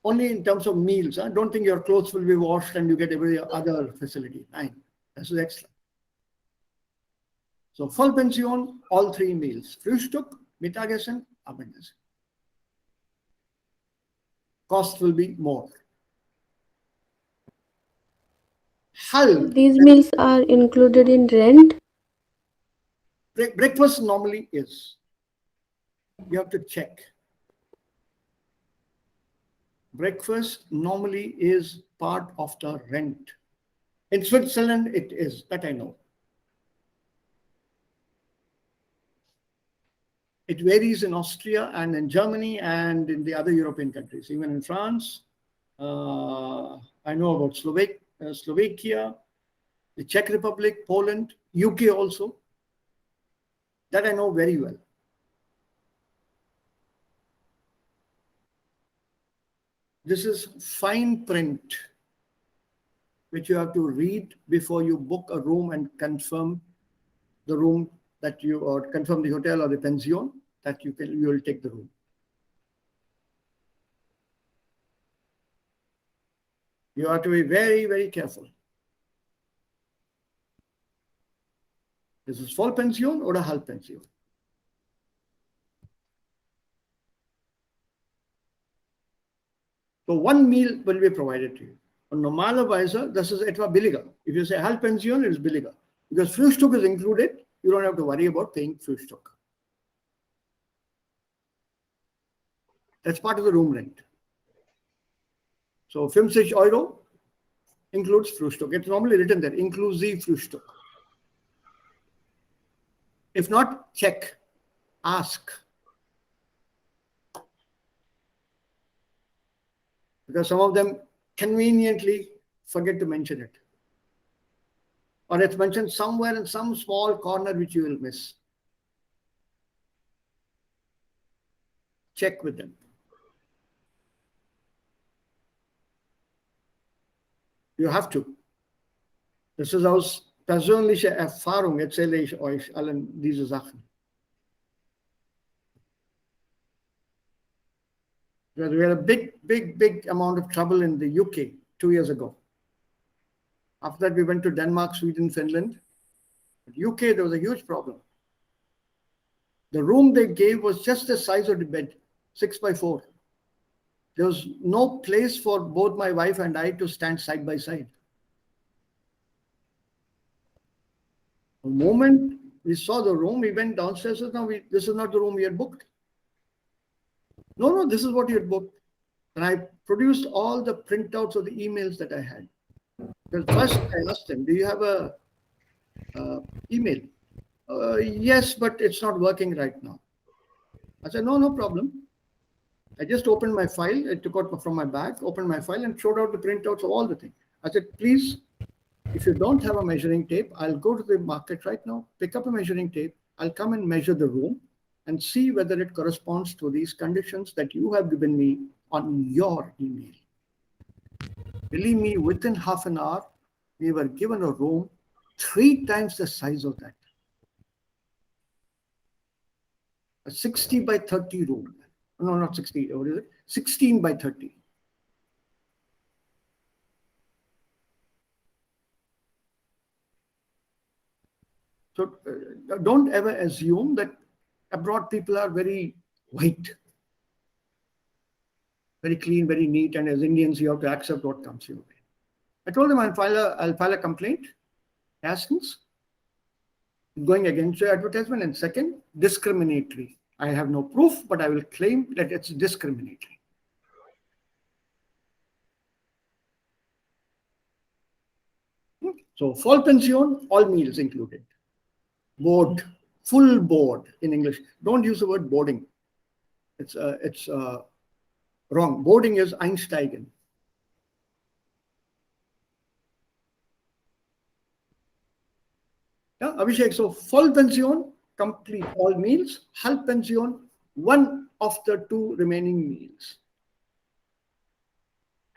[SPEAKER 1] Only in terms of meals. I don't think your clothes will be washed and you get every other facility. Fine. This is extra. So full pension, all three meals. Frühstück, Mittagessen, Abendessen. Cost will be more. Halb.
[SPEAKER 3] These meals are included in rent.
[SPEAKER 1] Breakfast normally is. You have to check. Breakfast normally is part of the rent. In Switzerland, it is, that I know. It varies in Austria and in Germany and in the other European countries. Even in France, I know about Slovakia, the Czech Republic, Poland, UK also. That I know very well. This is fine print, which you have to read before you book a room and confirm the room that you, or confirm the hotel or the pension that you will take the room. You have to be very, very careful. This is full pension or a halb pension. So one meal will be provided to you. Und normalerweise, das ist etwa billiger. If you say halb pension, it is billiger. Because Frühstück is included, you don't have to worry about paying Frühstück. That's part of the room rent. So 50 Euro includes Frühstück. It's normally written there, inklusive Frühstück. If not, check, ask. Because some of them conveniently forget to mention it. Or it's mentioned somewhere in some small corner which you will miss. Check with them. You have to. Das ist aus persönlicher Erfahrung, erzähle ich euch allen diese Sachen. Because we had a big amount of trouble in the UK 2 years ago. After that, we went to Denmark, Sweden, Finland. But UK, there was a huge problem. The room they gave was just the size of the bed, 6 by 4. There was no place for both my wife and I to stand side by side. The moment we saw the room, we went downstairs and said, no, this is not the room we had booked. No, this is what you had booked. And I produced all the printouts of the emails that I had. Well, first, I asked them, do you have a email? Yes, but it's not working right now. I said, no problem. I just opened my file. I took out from my bag, opened my file, and showed out the printouts of all the things. I said, please, if you don't have a measuring tape, I'll go to the market right now, pick up a measuring tape. I'll come and measure the room and see whether it corresponds to these conditions that you have given me on your email. Believe me, within half an hour, we were given a room 3 times the size of that. A 60 by 30 room. No, not 60. What is it? 16 by 30. So don't ever assume that abroad people are very white, very clean, very neat, and as Indians, you have to accept what comes your way. I told them I'll file a complaint, essence, going against your advertisement, and second, discriminatory. I have no proof, but I will claim that it's discriminatory. So, full pension, all meals included. Board, full board in English. Don't use the word boarding. It's wrong. Boarding is Einsteigen. Yeah, Abhishek, so full pension, complete all meals. Halb pension, one of the 2 remaining meals.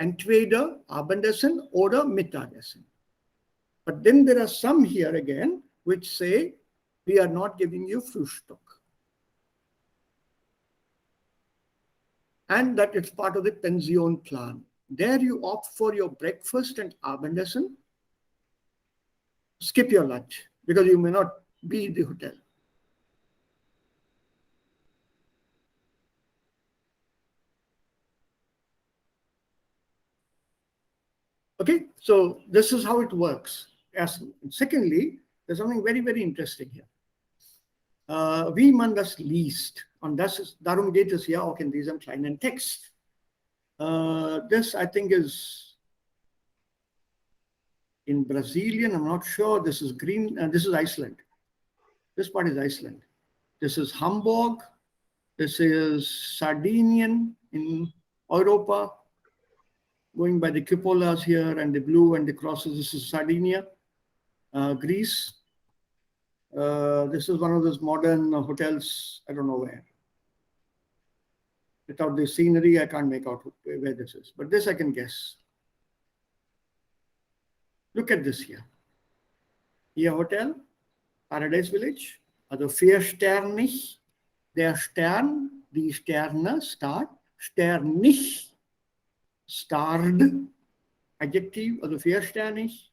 [SPEAKER 1] Entweder Abendessen oder Mittagessen. But then there are some here again which say, we are not giving you Frühstück. And that it's part of the pension plan. There you opt for your breakfast and Abendessen. Skip your lunch because you may not be in the hotel. Okay, so this is how it works. Secondly, there's something very, very interesting here. Wie man das liest. Und darum geht es ja auch in diesem kleinen Text. This, I think, is in Brazilian. I'm not sure. This is green. This is Iceland. This part is Iceland. This is Hamburg. This is Sardinian in Europa. Going by the cupolas here and the blue and the crosses. This is Sardinia, Greece. This is one of those modern hotels, I don't know where. Without the scenery, I can't make out where this is. But this I can guess. Look at this here. Hier Hotel, Paradise Village. Also 4-sternig. Der Stern, die Sterne, Star. Sternig, starred. Adjektiv, also 4-sternig.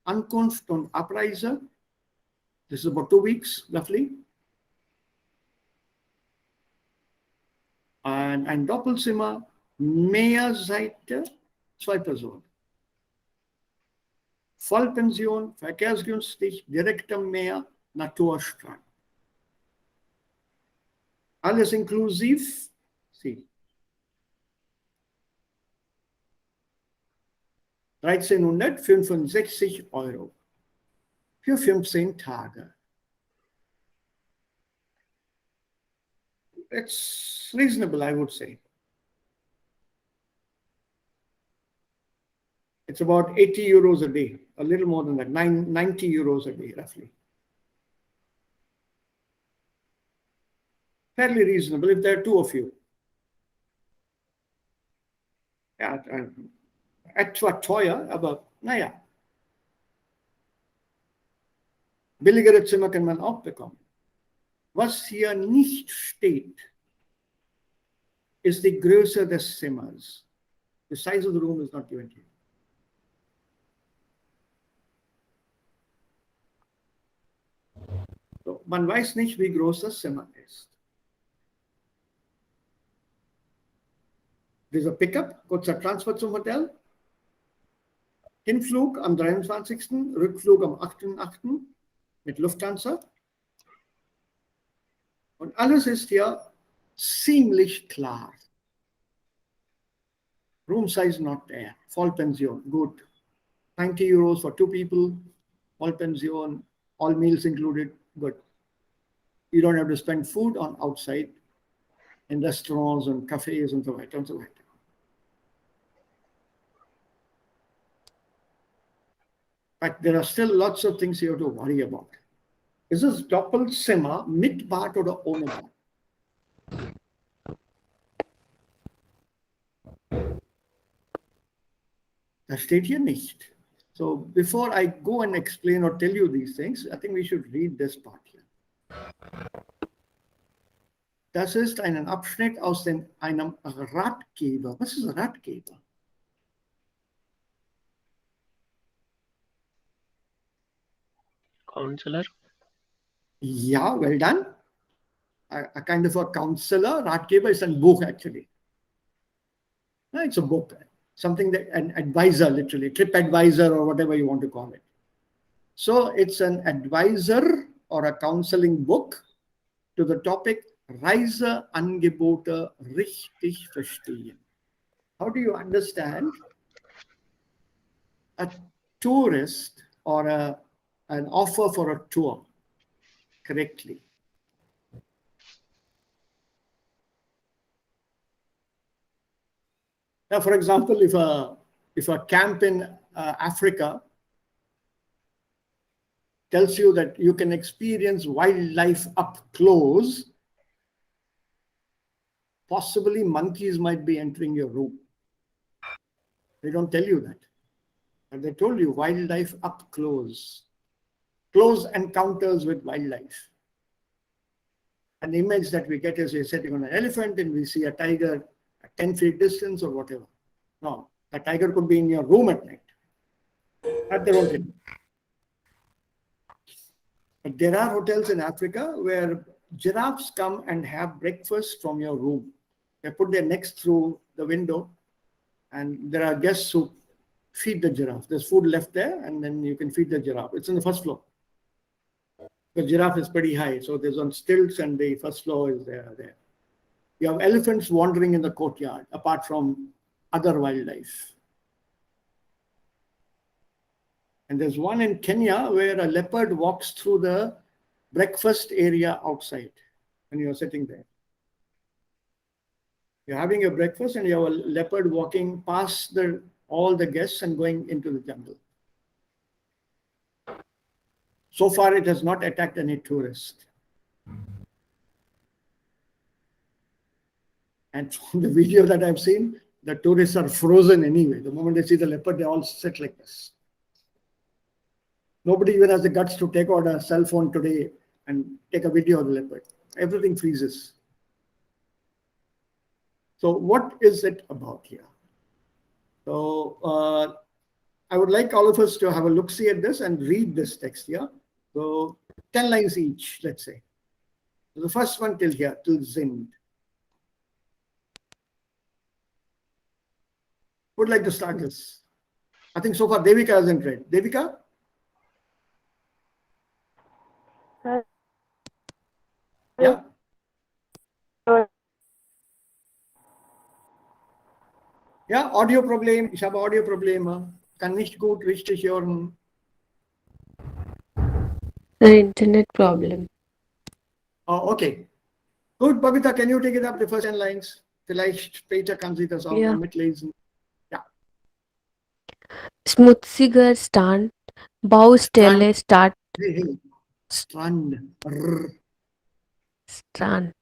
[SPEAKER 1] Ankunft und Abreise. This is about 2 weeks, roughly. And ein Doppelzimmer, Mehrseite, 2 Personen. Vollpension, verkehrsgünstig, direkt am Meer, Naturstrand. Alles inklusiv, Sie. 1365 € für 15 Tage. It's reasonable, I would say. It's about 80 euros a day, a little more than that, 90 euros a day, roughly. Fairly reasonable if there are 2 of you. Ja, etwa teuer, aber naja. Billigere Zimmer kann man auch bekommen. Was hier nicht steht, ist die Größe des Zimmers. The size of the room is not given to you. So, man weiß nicht, wie groß das Zimmer ist. Dieser Pickup, kurzer Transfer zum Hotel. Hinflug am 23., Rückflug am 8.8. mit Lufthansa. Und alles ist ja ziemlich klar. Room size not there. Vollpension, good. 90 euros for 2 people. Vollpension, all meals included, good. You don't have to spend food on outside in restaurants and cafes and so on and so on. But there are still lots of things you have to worry about. Ist es Doppelzimmer mit Bad oder ohne Bad? Das steht hier nicht. So before I go and explain or tell you these things, I think we should read this part here. Das ist ein Abschnitt aus einem Ratgeber. Was ist ein Ratgeber?
[SPEAKER 4] Counselor.
[SPEAKER 1] Yeah, well done. A kind of a counselor. Ratgeber is a book actually. No, it's a book. Something that an advisor, literally, trip advisor or whatever you want to call it. So it's an advisor or a counseling book to the topic Reiseangebote richtig verstehen. How do you understand a tourist or an offer for a tour correctly? Now, for example, if a camp in Africa tells you that you can experience wildlife up close, possibly monkeys might be entering your room. They don't tell you that. But they told you wildlife up close. Close encounters with wildlife. An image that we get is we're sitting on an elephant and we see a tiger at 10 feet distance or whatever. No, a tiger could be in your room at night. At their own thing. But there are hotels in Africa where giraffes come and have breakfast from your room. They put their necks through the window and there are guests who feed the giraffe. There's food left there and then you can feed the giraffe. It's on the first floor. The giraffe is pretty high, so there's on stilts and the first floor is there. You have elephants wandering in the courtyard apart from other wildlife. And there's one in Kenya where a leopard walks through the breakfast area outside when you're sitting there. You're having your breakfast and you have a leopard walking past all the guests and going into the jungle. So far, it has not attacked any tourist. And from the video that I've seen, the tourists are frozen anyway. The moment they see the leopard, they all sit like this. Nobody even has the guts to take out a cell phone today and take a video of the leopard. Everything freezes. So what is it about here? So I would like all of us to have a look-see at this and read this text here. So 10 lines each, let's say. So the first one till here, till Sind. Who would like to start this? I think so far Devika hasn't read. Devika? Yeah? Ja, Audioproblem. Ich habe Audioprobleme. Kann nicht gut richtig hören.
[SPEAKER 3] The internet problem.
[SPEAKER 1] Oh, okay. Gut, Babita, can you take it up, the first 10 lines? Vielleicht später kann sie das auch
[SPEAKER 3] Ja.
[SPEAKER 1] noch mitlesen. Ja.
[SPEAKER 3] Schmutziger Strand, Baustelle, Start,
[SPEAKER 1] Hey. Strand. Rrr.
[SPEAKER 3] Strand.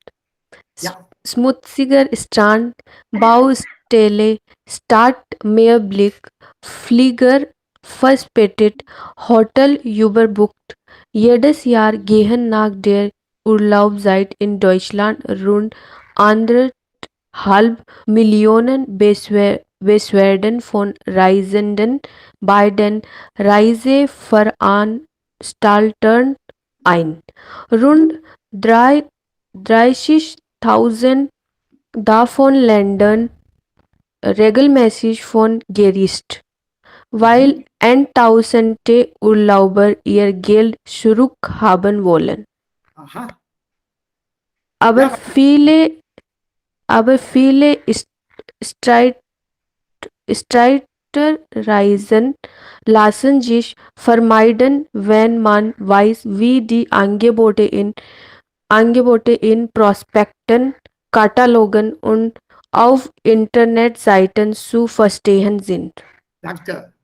[SPEAKER 1] Ja.
[SPEAKER 3] Schmutziger Strand, Baustelle, Startmeerblick, Flieger, verspätet, Hotel überbucht. Jedes Jahr gehen nach der Urlaubszeit in Deutschland rund 1,5 Millionen Beschwerden von Reisenden bei den Reiseveranstaltern ein. Rund 30.000 davon landen regelmäßig von Gericht, weil Tausende Urlauber ihr Geld zurückhaben wollen.
[SPEAKER 1] Aha.
[SPEAKER 3] Aber
[SPEAKER 1] Ja.
[SPEAKER 3] viele Streiterreisen lassen sich vermeiden, wenn man weiß, wie die Angebote in Prospekten, Katalogen und auf Internetseiten zu verstehen sind.
[SPEAKER 1] Danke.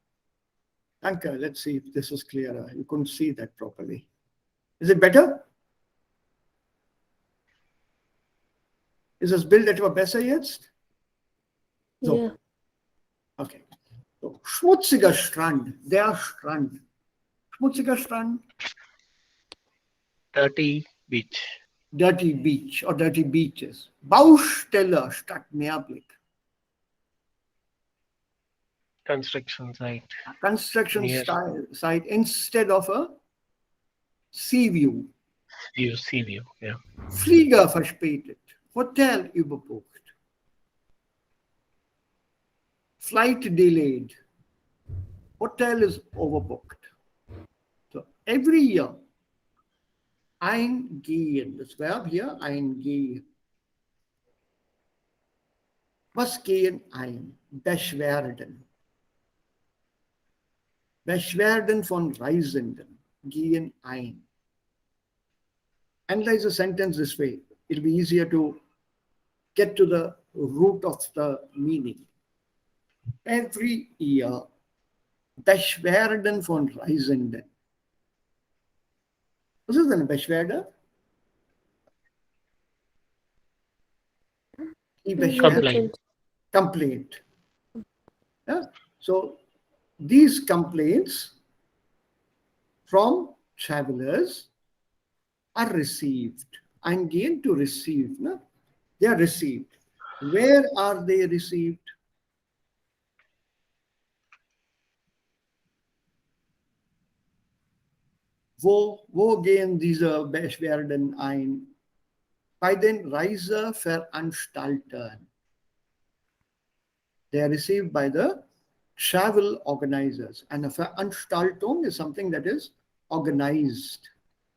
[SPEAKER 1] Danke. Let's see if this is clearer. You couldn't see that properly. Is it better? Ist das Bild etwa besser jetzt? So.
[SPEAKER 3] Yeah.
[SPEAKER 1] Okay. So. Schmutziger Strand. Der Strand. Schmutziger Strand.
[SPEAKER 4] Dirty beach.
[SPEAKER 1] Dirty beach or dirty beaches. Baustelle statt Meerblick.
[SPEAKER 4] Construction site.
[SPEAKER 1] Construction
[SPEAKER 4] Near.
[SPEAKER 1] site instead of a sea view.
[SPEAKER 4] Sea view. Yeah.
[SPEAKER 1] Flieger verspätet. Hotel überbucht. Flight delayed. Hotel is overbooked. So every year, eingehen, das Verb hier, eingehen. Was gehen ein? Beschwerden. Beschwerden von Reisenden gehen ein. Analyze the sentence this way. It'll be easier to get to the root of the meaning. Every year, Beschwerden von Reisenden. Was ist eine Beschwerde? Die Beschwerde. Complaint. Yeah? So these complaints from travelers are received. Eingehen to receive. No? They are received. Where are they received? Wo gehen diese Beschwerden ein? Bei den Reiseveranstaltern. They are received by the travel organizers. And a Veranstaltung is something that is organized.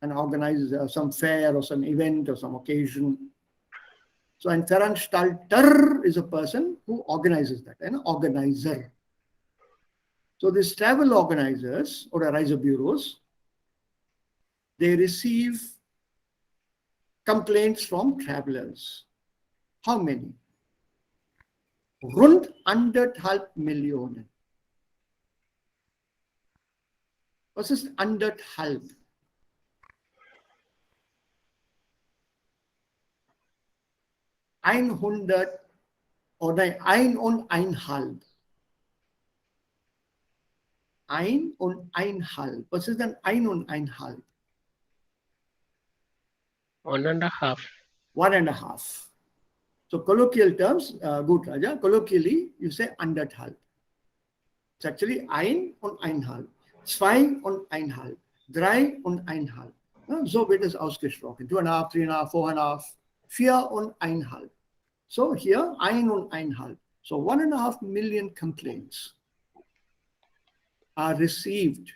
[SPEAKER 1] And organizes some fair or some event or some occasion. So ein Veranstalter is a person who organizes that, an organizer. So these travel organizers or Reisebureaus, they receive complaints from travelers. How many? Rund 1,5 Millionen. Was ist 1,5? 100 oder 1,5. 1,5. Was ist denn 1,5?
[SPEAKER 4] 1.5.
[SPEAKER 1] 1.5. So colloquial terms, good Raja, colloquially you say 1,5. It's actually 1,5. 2,5. 3,5. So wird es ausgesprochen. 2,5, 3,5, 4,5, 4,5. So here 1,5. So 1.5 million complaints are received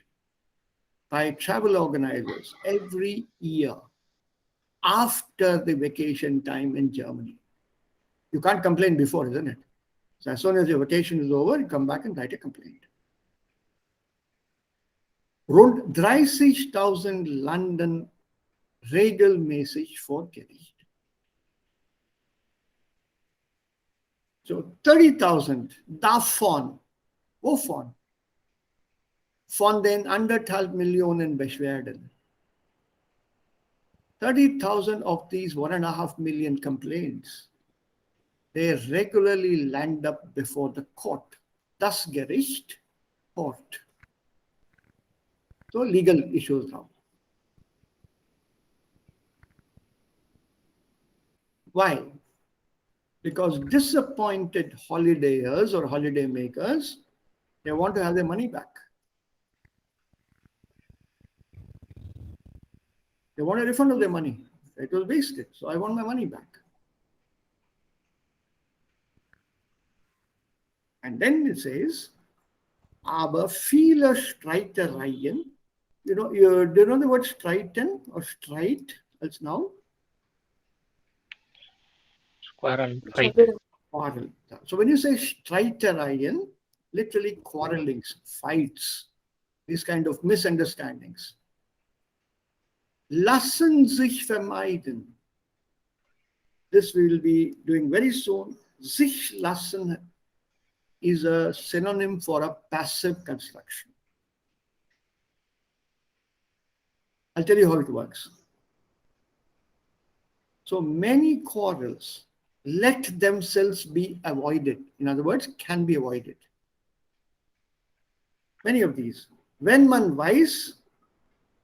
[SPEAKER 1] by travel organizers every year after the vacation time in Germany. You can't complain before, isn't it? So as soon as your vacation is over, you come back and write a complaint. Rund 30.000 London regelmäßig vor Gericht. So 30.000 davon, wovon? Von den 1,5 Millionen Beschwerden. 30,000 of these 1.5 million complaints, they regularly land up before the court. Das Gericht, court. So legal issues now. Why? Because disappointed holidayers or holiday makers, they want to have their money back. They want a refund of their money. It was wasted, so I want my money back. And then it says, aber viele Streitereien, do you know the word streiten or streit als noun?
[SPEAKER 4] Quarrel, fight.
[SPEAKER 1] Quarrel. So when you say Streitereien, literally quarrelings, fights, these kind of misunderstandings. Lassen sich vermeiden. This we will be doing very soon. Sich lassen is a synonym for a passive construction. I'll tell you how it works. So many quarrels let themselves be avoided. In other words, can be avoided. Many of these. Wenn man weiß,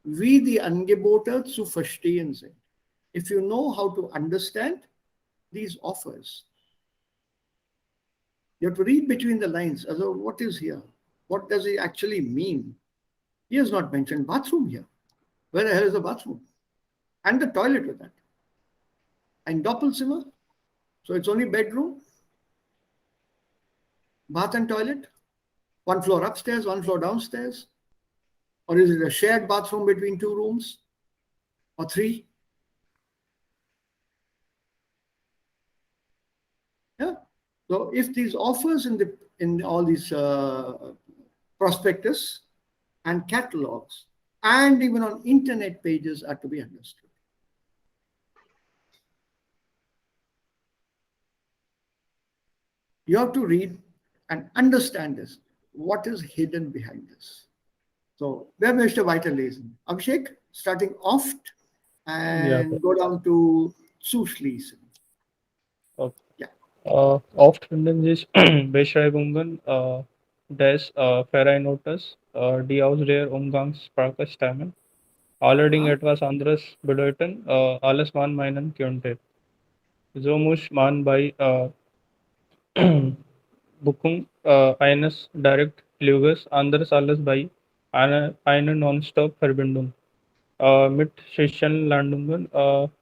[SPEAKER 1] wie die Angebote zu verstehen sind. If you know how to understand these offers, you have to read between the lines. Also, what is here? What does it actually mean? He has not mentioned bathroom here. Where the hell is the bathroom? And the toilet with that. And Doppelzimmer. So it's only bedroom, bath and toilet, one floor upstairs, one floor downstairs. Or is it a shared bathroom between two rooms or three? Yeah. So if these offers in all these prospectus and catalogs and even on internet pages are to be understood. You have to read and understand this. What is hidden behind this? So, wer möchte weiterlesen? Abhishek, starting oft and go down to zuschließen.
[SPEAKER 5] Okay.
[SPEAKER 1] Ja.
[SPEAKER 5] Oft finden sich Beschreibungen des Vereinotes, die aus der Umgangssprache stammen, allerdings etwas anderes bedeuten, alles man meinen könnte. So muss man bei Buchung eines Direktfluges anders als bei einer Non-Stop-Verbindung mit Zwischenlandungen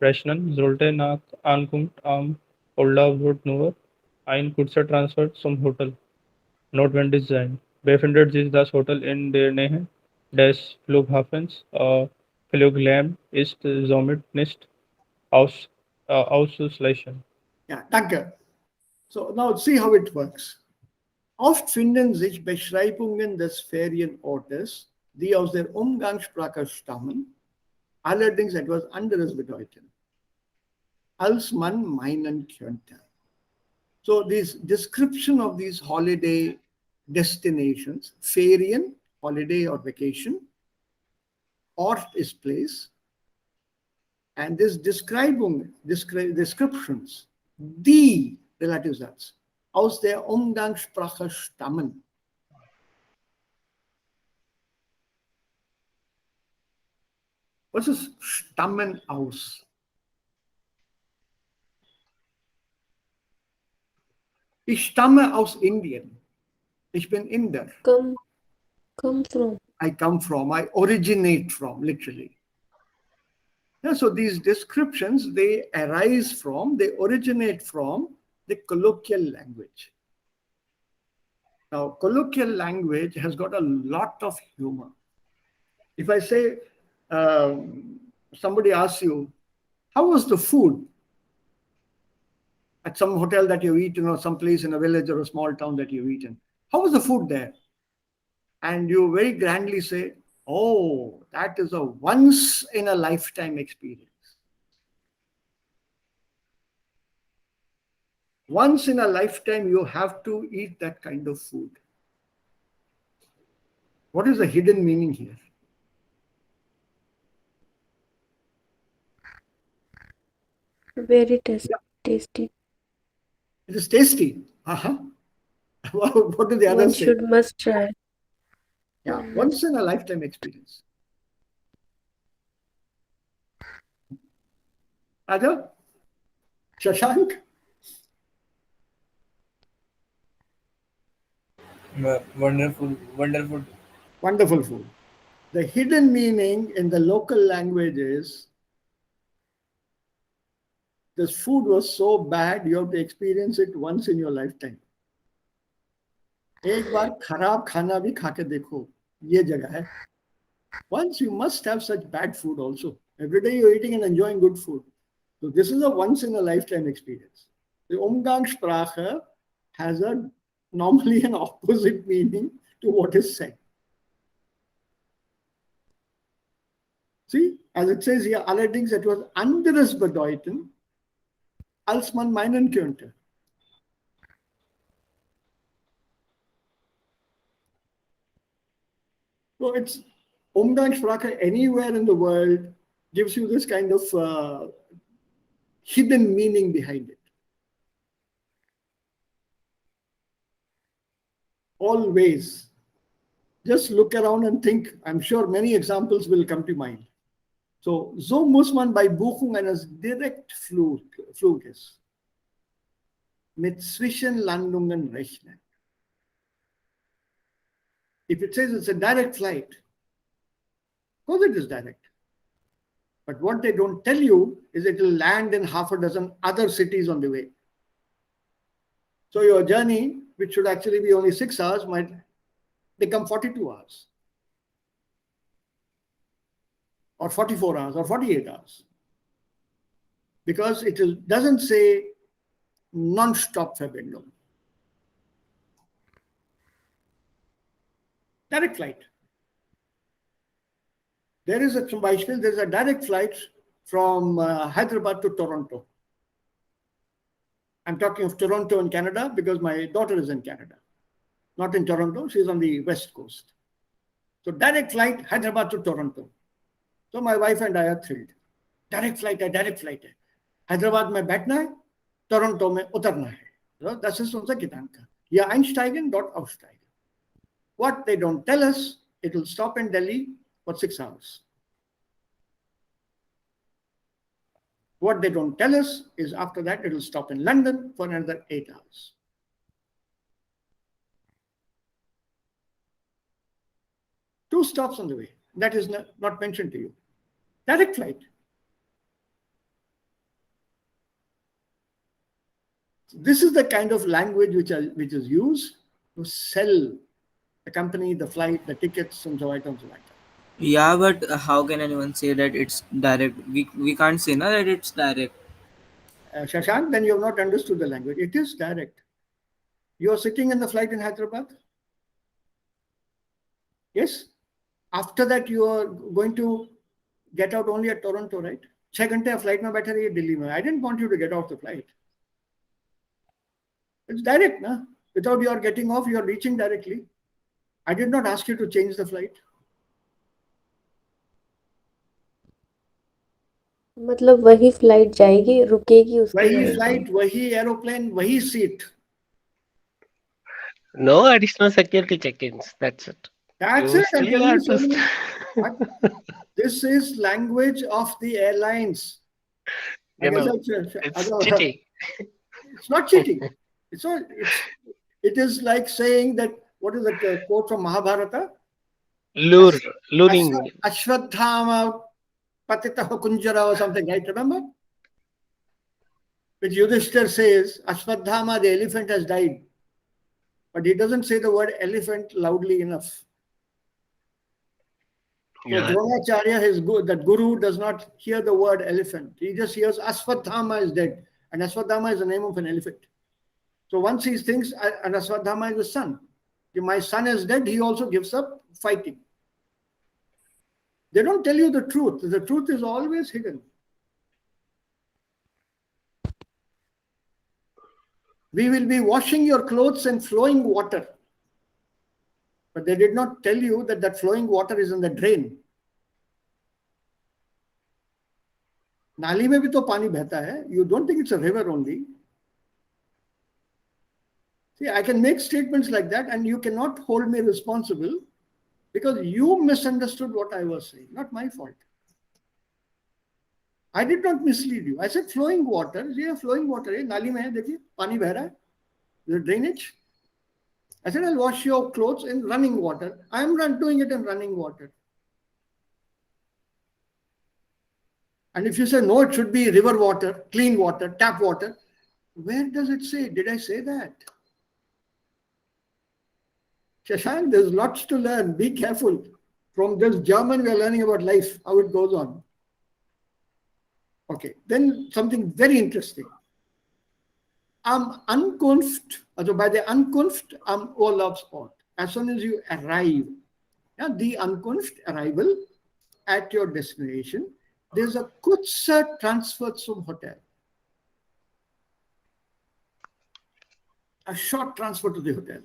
[SPEAKER 5] rechnen, sollte nach Ankunft am Urlaubsort nur ein kurzer Transfer zum Hotel notwendig sein. Befindet sich das Hotel in der Nähe des Flughafens, Fluglärm ist somit nicht auszuschließen.
[SPEAKER 1] Ja, danke. So, now see how it works. Oft finden sich Beschreibungen des Ferienortes, die aus der Umgangssprache stammen, allerdings etwas anderes bedeuten, als man meinen könnte. So this description of these holiday destinations, Ferien, holiday or vacation, Ort is place, and this descriptions, die relative Satz, aus der Umgangssprache stammen. Was ist stammen aus? Ich stamme aus Indien. Ich bin Inder.
[SPEAKER 3] Come from.
[SPEAKER 1] I come from, I originate from, literally. Yeah, so these descriptions, they arise from, they originate from the colloquial language. Now, colloquial language has got a lot of humor. If I say, somebody asks you, how was the food at some hotel that you've eaten or some place in a village or a small town that you've eaten? How was the food there? And you very grandly say, oh, that is a once in a lifetime experience. Once in a lifetime, you have to eat that kind of food. What is the hidden meaning here?
[SPEAKER 3] Very tasty.
[SPEAKER 1] It is tasty. What do the
[SPEAKER 3] One
[SPEAKER 1] others say?
[SPEAKER 3] should must try.
[SPEAKER 1] Yeah, once in a lifetime experience. Other? Shashank?
[SPEAKER 6] Wonderful.
[SPEAKER 1] Wonderful food. The hidden meaning in the local language is this food was so bad, you have to experience it once in your lifetime. एक बार खराब खाना भी खा के देखो, ये जगह है. Once you must have such bad food also. Every day you're eating and enjoying good food. So this is a once in a lifetime experience. The Umgangssprache has a normally an opposite meaning to what is said. See, as it says here, allerdings etwas anderes bedeuten, als man meinen könnte. So it's Umgangssprache anywhere in the world gives you this kind of hidden meaning behind it. Always. Just look around and think. I'm sure many examples will come to mind. So, so muss man bei Buchung eines Direktfluges mit Zwischenlandungen rechnen. If it says it's a direct flight, of course it is direct. But what they don't tell you is it will land in half a dozen other cities on the way. So your journey, which should actually be only 6 hours, might become 42 hours. Or 44 hours or 48 hours. Because it doesn't say non-stop Verbindung. Direct flight. There is a direct flight from Hyderabad to Toronto. I'm talking of Toronto in Canada because my daughter is in Canada. Not in Toronto, she's on the west coast. So direct flight, Hyderabad to Toronto. So my wife and I are thrilled. Direct flight है. Hyderabad में बैठना है, Toronto में उतरना है. So das ist unser Gedanke. Hier einsteigen, dort aussteigen. What they don't tell us, it will stop in Delhi for 6 hours. What they don't tell us is after that it will stop in London for another 8 hours. Two stops on the way. That is not mentioned to you. Direct flight. This is the kind of language which is used to sell the company, the flight, the tickets, and so on and so on.
[SPEAKER 7] Yeah, but how can anyone say that it's direct? We can't say na that it's direct.
[SPEAKER 1] Shashank, then you have not understood the language. It is direct. You are sitting in the flight in Hyderabad. Yes. After that, you are going to get out only at Toronto, right? 6 घंटे flight में बैठे रहिए दिल्ली में. I didn't want you to get off the flight. It's direct, na? Without your getting off, you are reaching directly. I did not ask you to change the flight.
[SPEAKER 3] मतलब वही flight जाएगी, रुकेगी उसके
[SPEAKER 1] वही
[SPEAKER 3] बाद।
[SPEAKER 1] फ्लाइट, वही aeroplane, वही seat.
[SPEAKER 4] No additional security check-ins. That's it.
[SPEAKER 1] That's
[SPEAKER 4] You
[SPEAKER 1] it. I'm
[SPEAKER 4] still
[SPEAKER 1] telling you
[SPEAKER 4] have
[SPEAKER 1] so
[SPEAKER 4] to
[SPEAKER 1] many. What? This is language of the airlines.
[SPEAKER 4] You
[SPEAKER 1] Like I
[SPEAKER 4] know,
[SPEAKER 1] said,
[SPEAKER 4] it's cheating.
[SPEAKER 1] It's not cheating. It's not. It is like saying that. What is that quote from Mahabharata?
[SPEAKER 4] Luring.
[SPEAKER 1] Ashwadhama patita kunjara or something, right? Remember? Which Yudhishthir says, Ashwadhama, the elephant has died. But he doesn't say the word elephant loudly enough. So
[SPEAKER 4] Yeah.
[SPEAKER 1] Dronacharya, that guru does not hear the word elephant. He just hears Ashwadhama is dead. And Ashwadhama is the name of an elephant. So once he thinks, and Ashwadhama is the son. If my son is dead, he also gives up fighting. They don't tell you the truth. The truth is always hidden. We will be washing your clothes in flowing water. But they did not tell you that that flowing water is in the drain. नाली में भी तो पानी बहता है. You don't think it's a river only. See, I can make statements like that and you cannot hold me responsible because you misunderstood what I was saying. Not my fault. I did not mislead you. I said flowing water. Yeah, flowing water. नाली में है, देखिए पानी बह रहा है. The drainage. I said I'll wash your clothes in running water. I am doing it in running water. And if you say no, it should be river water, clean water, tap water. Where does it say? Did I say that? Shashank, there's lots to learn. Be careful. From this German, we are learning about life, how it goes on. Okay, then something very interesting. am Ankunft, also bei der Ankunft am Urlaubsort. As soon as you arrive, yeah, die Ankunft, arrival at your destination, there's a kurzer Transfer zum Hotel. A short transfer to the hotel.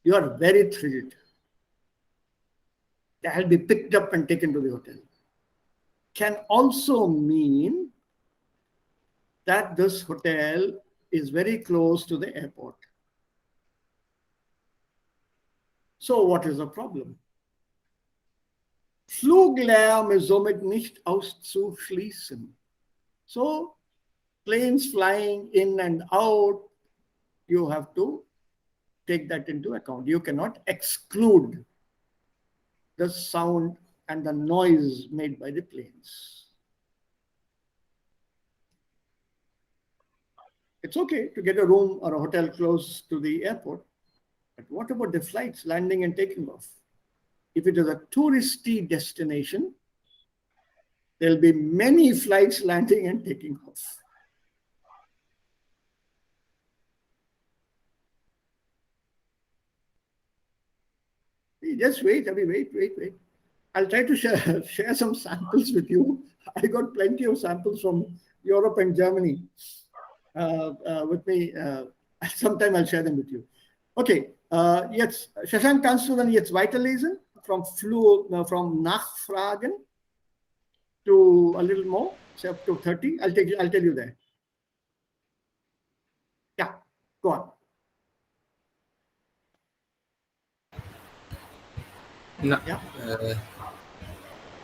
[SPEAKER 1] You are very thrilled. They'll be picked up and taken to the hotel. Can also mean that this hotel is very close to the airport. So what is the problem? Fluglärm ist somit nicht auszuschließen. So planes flying in and out, you have to take that into account. You cannot exclude the sound and the noise made by the planes. It's okay to get a room or a hotel close to the airport, but what about the flights landing and taking off? If it is a touristy destination, there'll be many flights landing and taking off. Just wait, wait. I'll try to share some samples with you. I got plenty of samples from Europe and Germany with me. Sometime I'll share them with you. Okay, jetzt, Shashank, kannst du dann jetzt weiterlesen? From Nachfragen to a little more, say up to 30. I'll tell you there. Yeah, go on.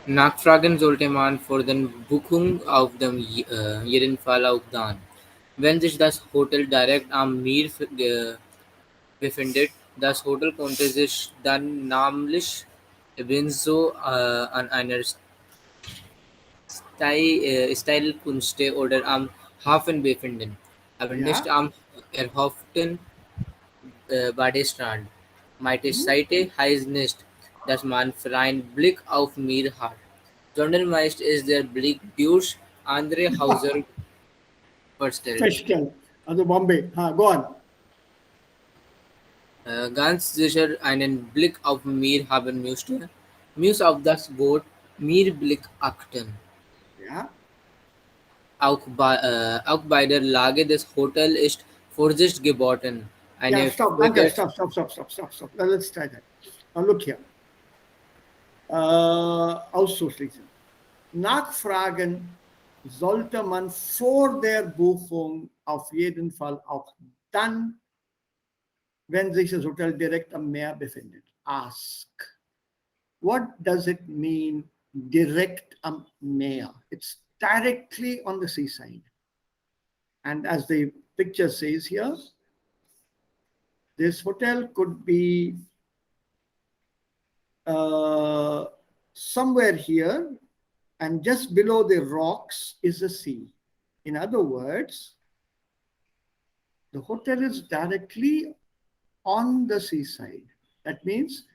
[SPEAKER 8] Nachfragen sollte man vor der Buchung auf jeden Fall auch dann. Wenn sich das Hotel direkt am Meer befindet, das Hotel konnte sich dann namentlich ebenso an einer Steilküste oder am Hafen befinden, aber nicht am erhofften Badestrand. Meine Seite heißt nicht, dass man freien Blick auf Meer hat, sondern meist ist der Blick durch andere Häuser verstellt.
[SPEAKER 1] Also Bombay, go on.
[SPEAKER 8] Ganz sicher einen Blick auf Meer haben müsste, muss auf das Boot Meerblick achten.
[SPEAKER 1] Ja.
[SPEAKER 8] Auch bei der Lage des Hotels ist Vorsicht geboten.
[SPEAKER 1] Stop. Now let's try that. Now look here. Auszuschließen. Nachfragen sollte man vor der Buchung auf jeden Fall auch dann, wenn sich das Hotel direkt am Meer befindet. Ask. What does it mean direkt am Meer? It's directly on the seaside. And as the picture says here, this hotel could be somewhere here, and just below the rocks is the sea. In other words, the hotel is directly on the seaside. That means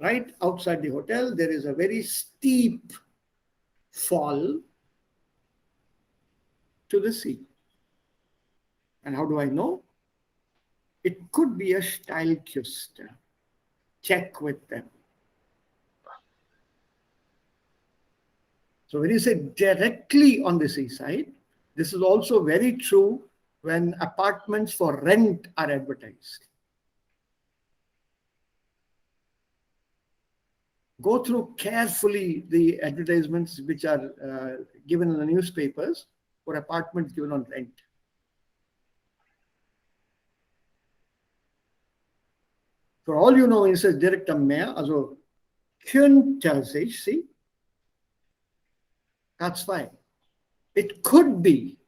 [SPEAKER 1] right outside the hotel, there is a very steep fall to the sea. And how do I know? It could be a Steilküste. Check with them. So when you say directly on the seaside, this is also very true when apartments for rent are advertised. Go through carefully the advertisements which are given in the newspapers for apartments given on rent. For all you know, when it says direkt am Meer, also könnte sich, see, that's fine. It could be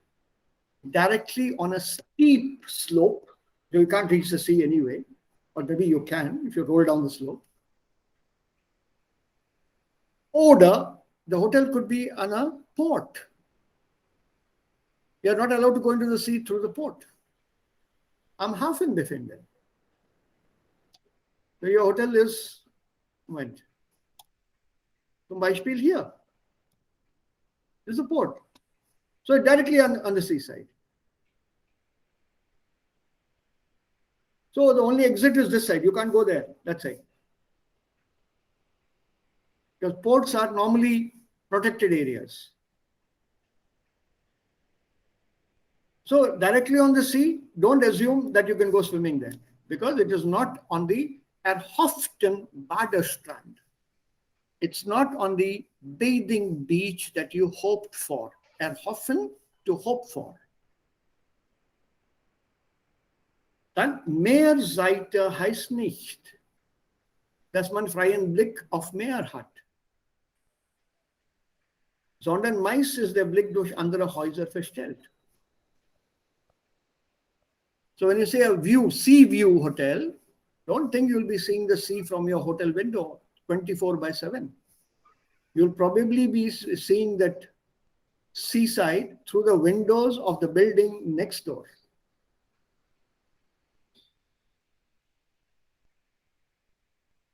[SPEAKER 1] directly on a steep slope. You can't reach the sea anyway, or maybe you can if you roll down the slope. Or the hotel could be on a port. You are not allowed to go into the sea through the port. Am Hafen befindet. So your hotel is, Moment, zum Beispiel here. This is a port. So directly on the seaside. So the only exit is this side. You can't go there, that side. Because ports are normally protected areas. So directly on the sea, don't assume that you can go swimming there, because it is not on the Erhoften Badestrand. It's not on the bathing beach that you hoped for. Erhoffen, to hope for. Dann Meerseite heißt nicht, dass man freien Blick auf Meer hat, sondern meist ist der Blick durch andere Häuser verstellt. So when you say a view, sea view hotel, don't think you'll be seeing the sea from your hotel window 24/7. You'll probably be seeing that seaside through the windows of the building next door.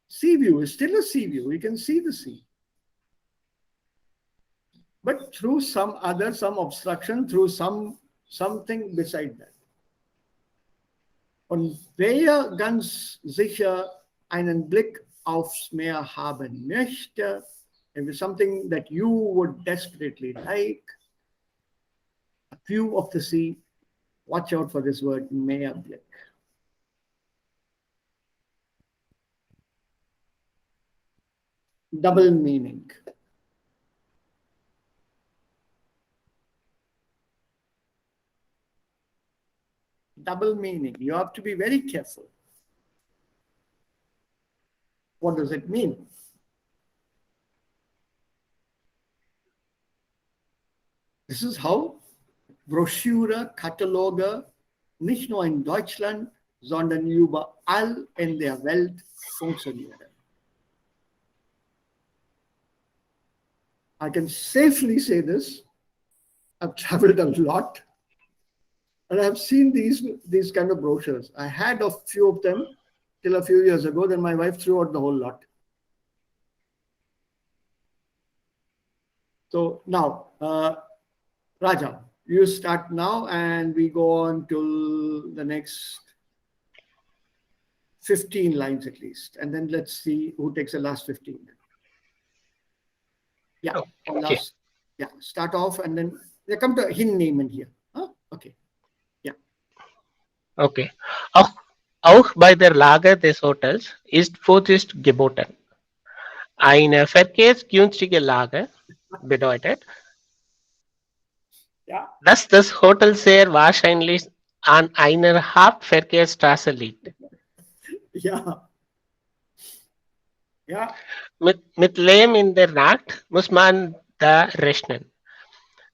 [SPEAKER 1] Sea view is still a sea view. You can see the sea. But through some obstruction, through something beside that. Und wer ganz sicher einen Blick aufs Meer haben möchte, if it's something that you would desperately like, a view of the sea, watch out for this word, Meerblick. Double meaning. Double meaning. You have to be very careful. What does it mean? This is how Broschüre, Kataloge nicht nur in Deutschland, sondern überall in der Welt funktionieren. I can safely say this. I've traveled a lot and I've seen these kind of brochures. I had a few of them till a few years ago, then my wife threw out the whole lot. So now, Raja, you start now and we go on to the next 15 lines at least. And then let's see who takes the last 15. Yeah,
[SPEAKER 4] Okay.
[SPEAKER 1] last, yeah, start off and then they come to hinnehmen here. Huh? Okay. Yeah.
[SPEAKER 4] Okay. Auch bei der Lage des Hotels ist Vorsicht geboten. Eine verkehrsgünstige Lage bedeutet,
[SPEAKER 1] Ja.
[SPEAKER 4] dass das Hotel sehr wahrscheinlich an einer Hauptverkehrsstraße liegt.
[SPEAKER 1] Ja. Ja.
[SPEAKER 4] Mit Lärm in der Nacht muss man da rechnen.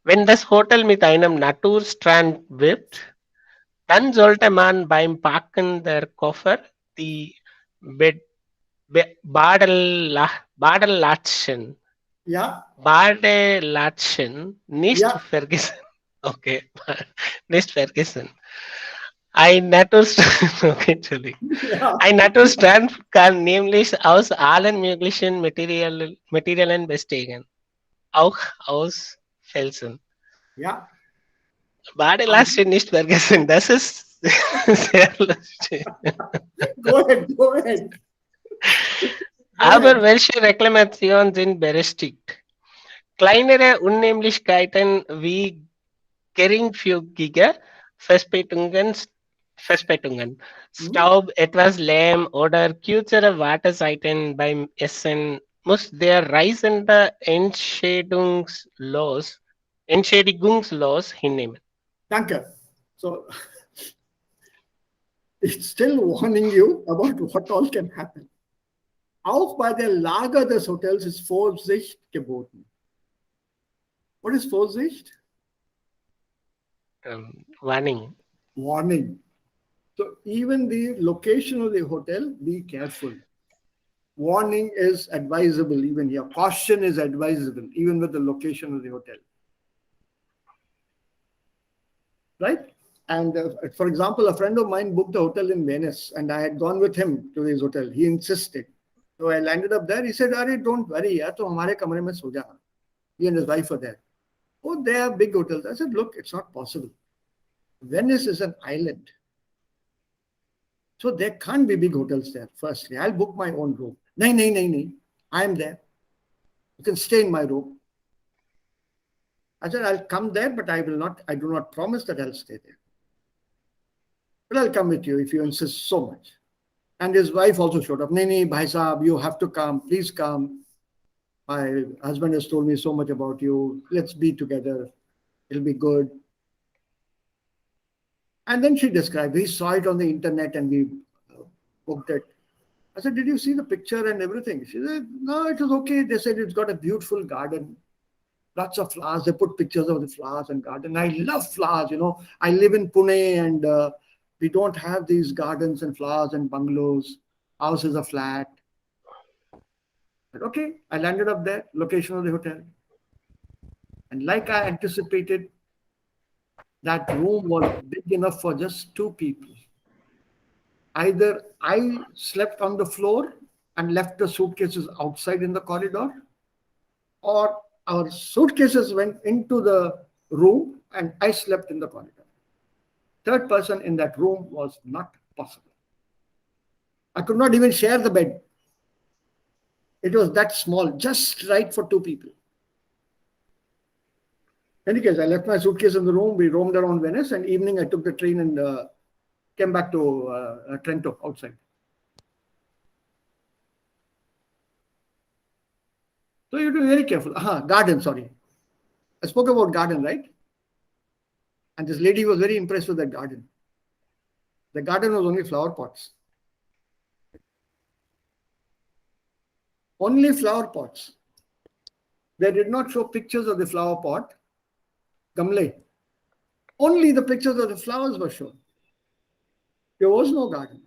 [SPEAKER 4] Wenn das Hotel mit einem Naturstrand wirbt, dann sollte man beim Packen der Koffer die Badelatschen
[SPEAKER 1] Ja.
[SPEAKER 4] nicht
[SPEAKER 1] Ja.
[SPEAKER 4] vergessen. Okay, nicht vergessen. Ein Naturstrand, okay, Entschuldigung.
[SPEAKER 1] Ja.
[SPEAKER 4] Ein Naturstrand kann nämlich aus allen möglichen Materialien bestehen, auch aus Felsen.
[SPEAKER 1] Ja.
[SPEAKER 4] Badelatschen nicht vergessen, das ist sehr lustig.
[SPEAKER 1] Go ahead.
[SPEAKER 4] Aber welche Reklamationen sind berechtigt? Kleinere Unnehmlichkeiten wie geringfügige Verspätungen, Staub, etwas Lärm oder kürzere Wartezeiten beim Essen muss der Reisende entschädigungslos hinnehmen.
[SPEAKER 1] Danke. So, it's still warning you about what all can happen. Auch bei der Lage des Hotels ist Vorsicht geboten. What is Vorsicht?
[SPEAKER 4] Warning.
[SPEAKER 1] Warning. So even the location of the hotel, be careful. Warning is advisable even here. Caution is advisable even with the location of the hotel. Right? And for example, a friend of mine booked a hotel in Venice and I had gone with him to his hotel. He insisted. So I landed up there. He said, "Arey, don't worry. Yaar, to hamare kamre mein so jana." He and his wife were there. Oh, they have big hotels. I said, look, it's not possible. Venice is an island. So there can't be big hotels there. Firstly, I'll book my own room. No. I'm there. You can stay in my room. I said, I'll come there, but I do not promise that I'll stay there. But I'll come with you if you insist so much. And his wife also showed up. No, bhai sahab, you have to come. Please come. My husband has told me so much about you. Let's be together. It'll be good. And then she described, we saw it on the internet and we booked it. I said, did you see the picture and everything? She said, no, it was okay. They said it's got a beautiful garden, lots of flowers. They put pictures of the flowers and garden. I love flowers, you know. I live in Pune and we don't have these gardens and flowers and bungalows. Houses are flat. But okay, I landed up there, location of the hotel. And like I anticipated, that room was big enough for just two people. Either I slept on the floor and left the suitcases outside in the corridor, or our suitcases went into the room and I slept in the corridor. Third person in that room was not possible. I could not even share the bed. It was that small, just right for two people. In any case, I left my suitcase in the room. We roamed around Venice, and evening I took the train and came back to Trento outside. So you have to be very careful. Garden, sorry. I spoke about garden, right? And this lady was very impressed with that garden. The garden was only flower pots. Only flower pots. They did not show pictures of the flower pot. Gamle. Only the pictures of the flowers were shown. There was no garden.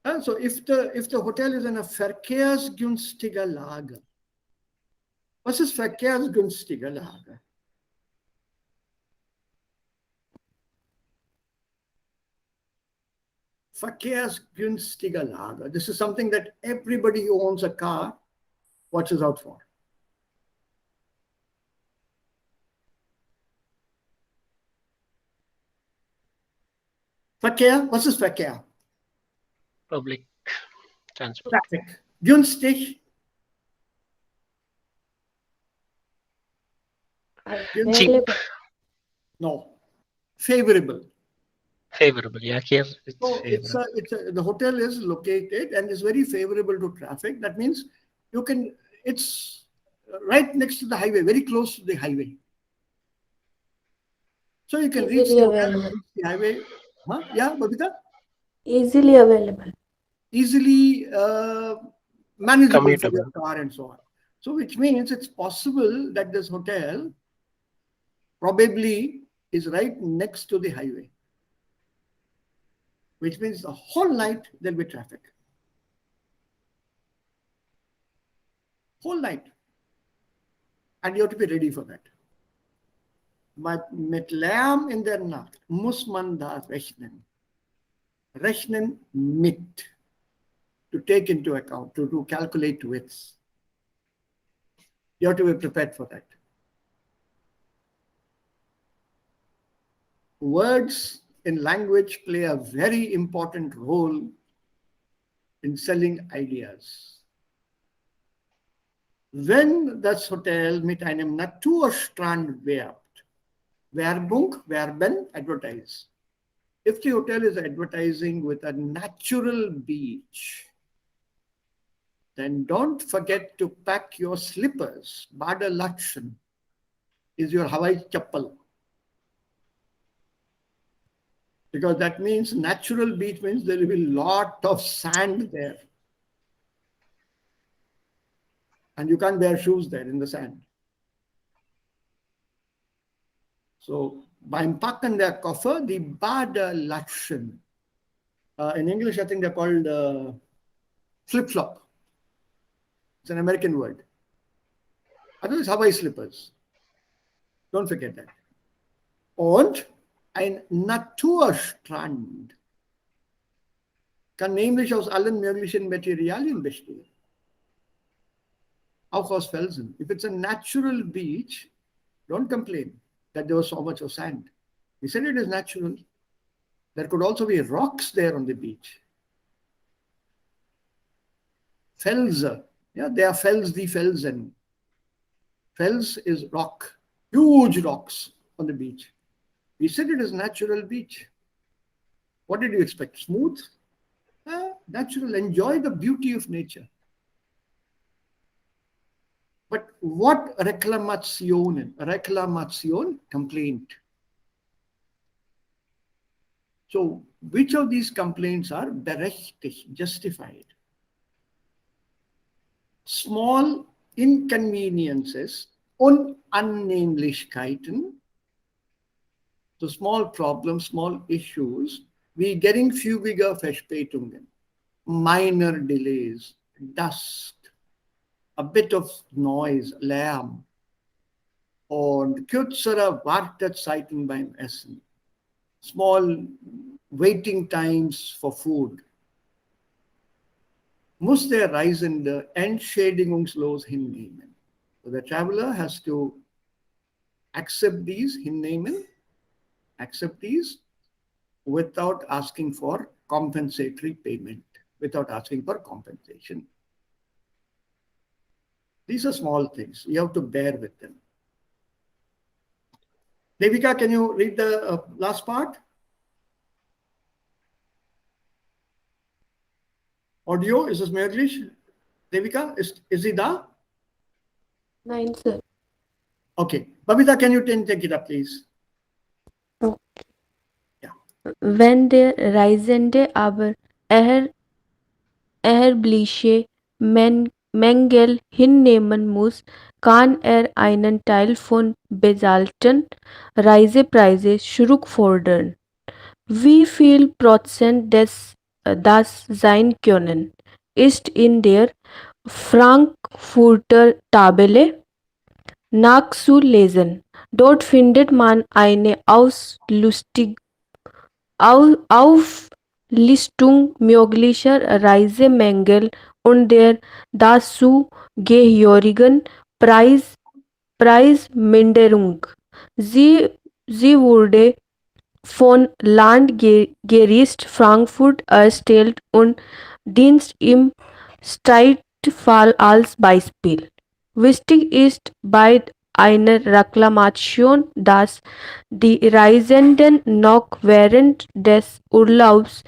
[SPEAKER 1] And so if the hotel is in a verkehrsgünstige Lage, what is verkehrsgünstige Lage? Verkehrsgünstige Lage. This is something that everybody who owns a car watches out for. Verkehr, was ist Verkehr?
[SPEAKER 4] Public transport.
[SPEAKER 1] Traffic. Günstig.
[SPEAKER 4] Cheap.
[SPEAKER 1] No. Favorable.
[SPEAKER 4] Favorable. Yeah, here it's
[SPEAKER 1] So
[SPEAKER 4] favorable.
[SPEAKER 1] the hotel is located and is very favorable to traffic. That means it's right next to the highway, very close to the highway. So you can reach the highway. Huh? Yeah, Babita?
[SPEAKER 3] Easily available.
[SPEAKER 1] Easily manageable for your
[SPEAKER 4] Commutable.
[SPEAKER 1] car and so on. So which means it's possible that this hotel probably is right next to the highway. Which means the whole night there'll be traffic. Whole night. And you have to be ready for that. Mit Lärm in der Nacht muss man da rechnen. Rechnen mit. To take into account, to calculate widths. You have to be prepared for that. Words in language play a very important role in selling ideas. Wenn das Hotel mit einem Naturstrand werbt, Werbung, werben, advertise. If the hotel is advertising with a natural beach, then don't forget to pack your slippers. Badalakshan is your Hawaii chappal. Because that means natural beach means there will be a lot of sand there. And you can't wear shoes there in the sand. So beim Packen der Koffer, die Badelatschen. In English, I think they're called flip-flop. It's an American word. Otherwise, Hawaii slippers. Don't forget that. Und ein Naturstrand kann nämlich aus allen möglichen Materialien bestehen. auch aus Felsen. If it's a natural beach, don't complain that there was so much of sand. We said it is natural. There could also be rocks there on the beach. Felser, yeah, they are Fels, die Felsen. Fels is rock, huge rocks on the beach. We said it is natural beach. What did you expect? Smooth? Natural. Enjoy the beauty of nature. But what reclamation? Reclamation, complaint. So which of these complaints are berechtigt, justified? Small inconveniences, Unannehmlichkeiten, so small problems, small issues, wie geringfügige Verspätungen, minor delays, dust, a bit of noise, Lärm, und kürzere Wartezeiten beim Essen, small waiting times for food, muss der Reisende entschädigungslos hinnehmen. So the traveler has to accept these, hinnehmen, accept these without asking for compensatory payment, without asking for compensation. These are small things. You have to bear with them. Devika, can you read the last part? Audio, is this möglich? Devika, is he there?
[SPEAKER 3] Nein, sir.
[SPEAKER 1] Okay. Babita, can you take it up, please?
[SPEAKER 3] Okay.
[SPEAKER 1] Yeah.
[SPEAKER 3] Wenn der Reisende aber erhebliche Mängel hinnehmen muss, kann einen Teil von bezahlten Reisepreisen zurückfordern. Wie viel Prozent das sein können, ist in der Frankfurter Tabelle nachzulesen. Dort findet man eine Auflistung möglicher Reisemängel und der dazugehörigen Preisminderung. Sie wurde von Landgericht Frankfurt erstellt und dient im Streitfall als Beispiel. Wichtig ist bei einer Reklamation, dass die Reisenden noch während des Urlaubs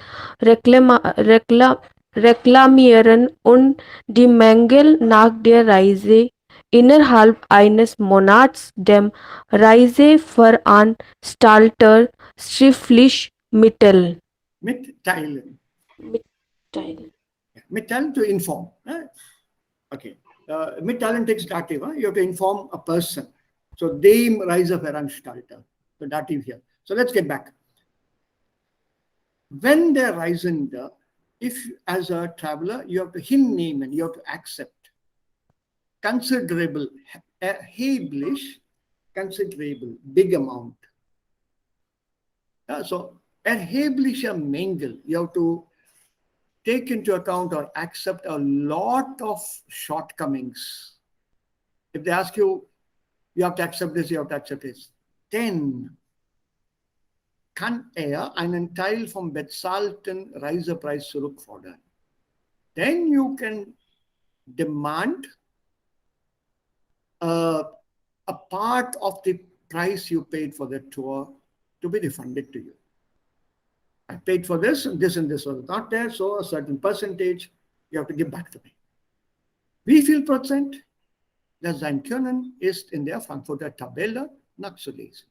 [SPEAKER 3] reklamieren und die Mängel nach der Reise innerhalb eines Monats dem Reiseveranstalter schriftlich mitteilen.
[SPEAKER 1] Mitteilen.
[SPEAKER 3] Mitteilen.
[SPEAKER 1] Mitteilen, to inform. Okay. Mitteilen takes dative. You have to inform a person. So dem Reiseveranstalter. So dative here. So let's get back. When der Reisende, if as a traveler, you have to hinnehmen, you have to accept considerable, erheblich, considerable, big amount. So erheblicher Mängel, you have to take into account or accept a lot of shortcomings. If they ask you, you have to accept this, you have to accept this, then kann einen Teil vom bezahlten Reisepreis zurückfordern. Then you can demand a part of the price you paid for the tour to be refunded to you. I paid for this and this was not there, so a certain percentage you have to give back to me. Wie viel Prozent das sein können, ist in der Frankfurter Tabelle nachzulesen.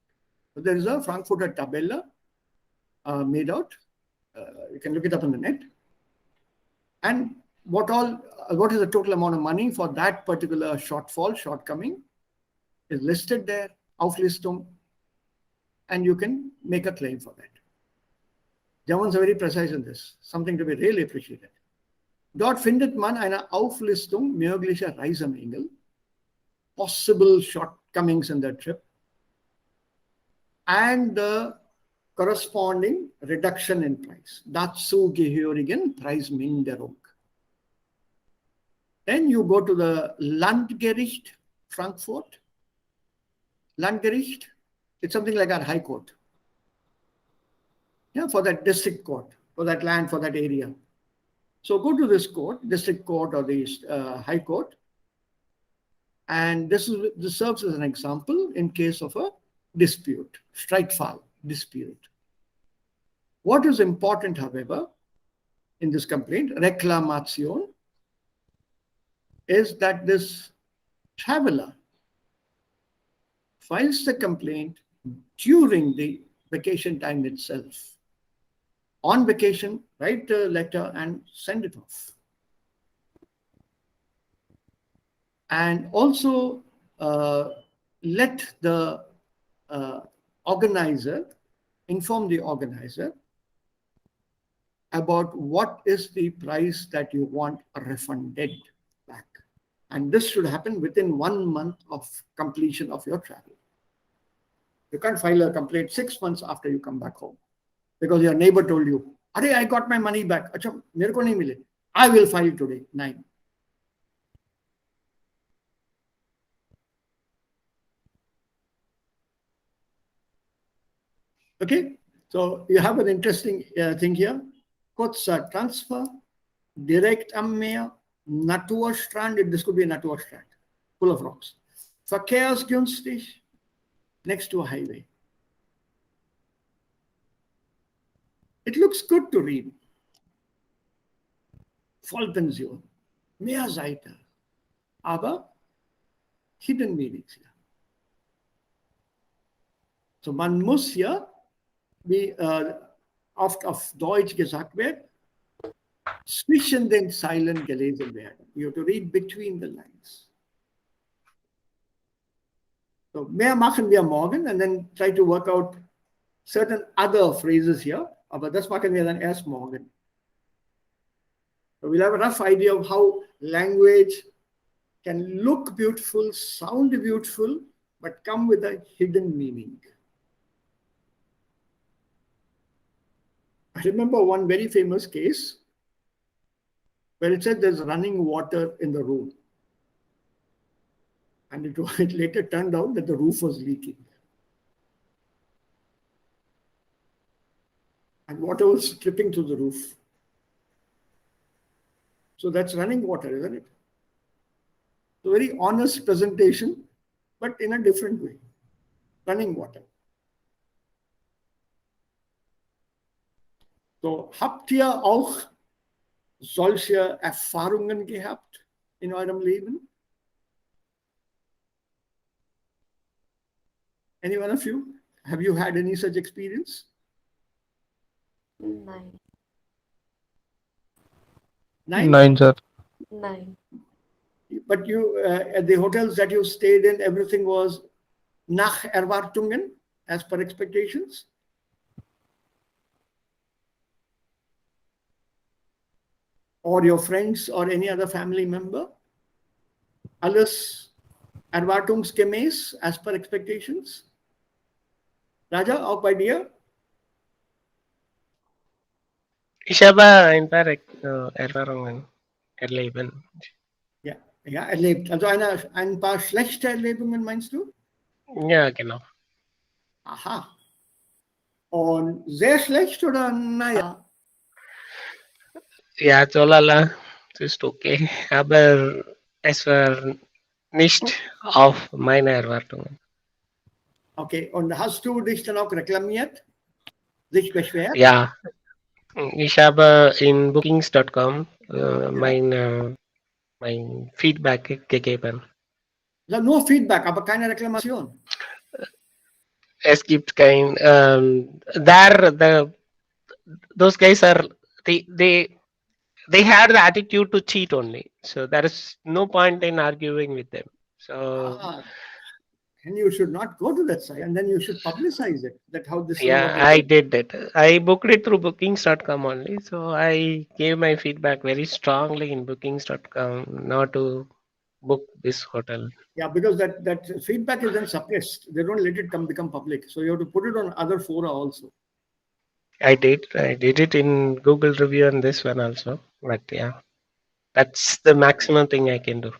[SPEAKER 1] So there is a Frankfurter Tabelle made out. You can look it up on the net. And what is the total amount of money for that particular shortcoming is listed there, Auflistung, and you can make a claim for that. Germans are very precise in this, something to be really appreciated. Dort findet man eine Auflistung möglicher Reisemängel, possible shortcomings in the trip, and the corresponding reduction in price, dazugehörigen Preisminderung. Then you go to the Landgericht, Frankfurt. Landgericht, it's something like our High Court. Yeah, for that district court, for that land, for that area. So go to this court, district court or the High Court. And this serves as an example in case of a dispute, Streitfall, dispute. What is important, however, in this complaint, Reklamation, is that this traveler files the complaint during the vacation time itself. On vacation, write a letter and send it off. And also let the organizer, inform the organizer about what is the price that you want refunded back. And this should happen within 1 month of completion of your travel. You can't file a complaint 6 months after you come back home because your neighbor told you, "Arey, I got my money back. Achha, mere ko nahi mile. I will file today, 9." Okay, so you have an interesting thing here. Kurzer Transfer, direct am Meer, Naturstrand, this could be a Naturstrand, full of rocks. Verkehrsgünstig, next to a highway. It looks good to read. Vollpension, mehr Seite, aber hidden meanings hier. So man muss hier, wie oft auf Deutsch gesagt wird, zwischen den Zeilen gelesen werden. You have to read between the lines. So mehr machen wir morgen and then try to work out certain other phrases here. Aber das machen wir dann erst morgen. So we'll have a rough idea of how language can look beautiful, sound beautiful, but come with a hidden meaning. I remember one very famous case where it said there's running water in the room. And it later turned out that the roof was leaking. And water was dripping through the roof. So that's running water, isn't it? So very honest presentation, but in a different way. Running water. So, habt ihr auch solche Erfahrungen gehabt in eurem Leben? Any one of you? Have you had any such experience?
[SPEAKER 3] Nine.
[SPEAKER 5] Nine, sir.
[SPEAKER 3] Nine.
[SPEAKER 1] But you, at the hotels that you stayed in, everything was nach Erwartungen, as per expectations? Or your friends or any other family member? Alles erwartungsgemäß, as per expectations? Raja, auch bei dir?
[SPEAKER 4] Ich habe ein paar Erfahrungen erlebt.
[SPEAKER 1] Ja, erlebt. Also ein paar schlechte Erlebungen, meinst du?
[SPEAKER 4] Ja, genau.
[SPEAKER 1] Aha. Und sehr schlecht oder naja?
[SPEAKER 4] Ja, Zolala, das ist okay. Aber es war nicht auf meine Erwartungen.
[SPEAKER 1] Okay, und hast du dich dann auch reklamiert? Dich beschwert?
[SPEAKER 4] Ja, ich habe in bookings.com mein Feedback gegeben.
[SPEAKER 1] Also nur Feedback, aber keine Reklamation.
[SPEAKER 4] Es gibt kein those guys are they had the attitude to cheat only, so there is no point in arguing with them. So
[SPEAKER 1] and you should not go to that site, and then you should publicize it. That how this.
[SPEAKER 4] Yeah, I did that. I booked it through bookings.com only. So I gave my feedback very strongly in bookings.com not to book this hotel.
[SPEAKER 1] Yeah, because that feedback is then suppressed. They don't let it become public. So you have to put it on other fora also.
[SPEAKER 4] I did it in Google review and this one also. But yeah, That's the maximum thing I can do.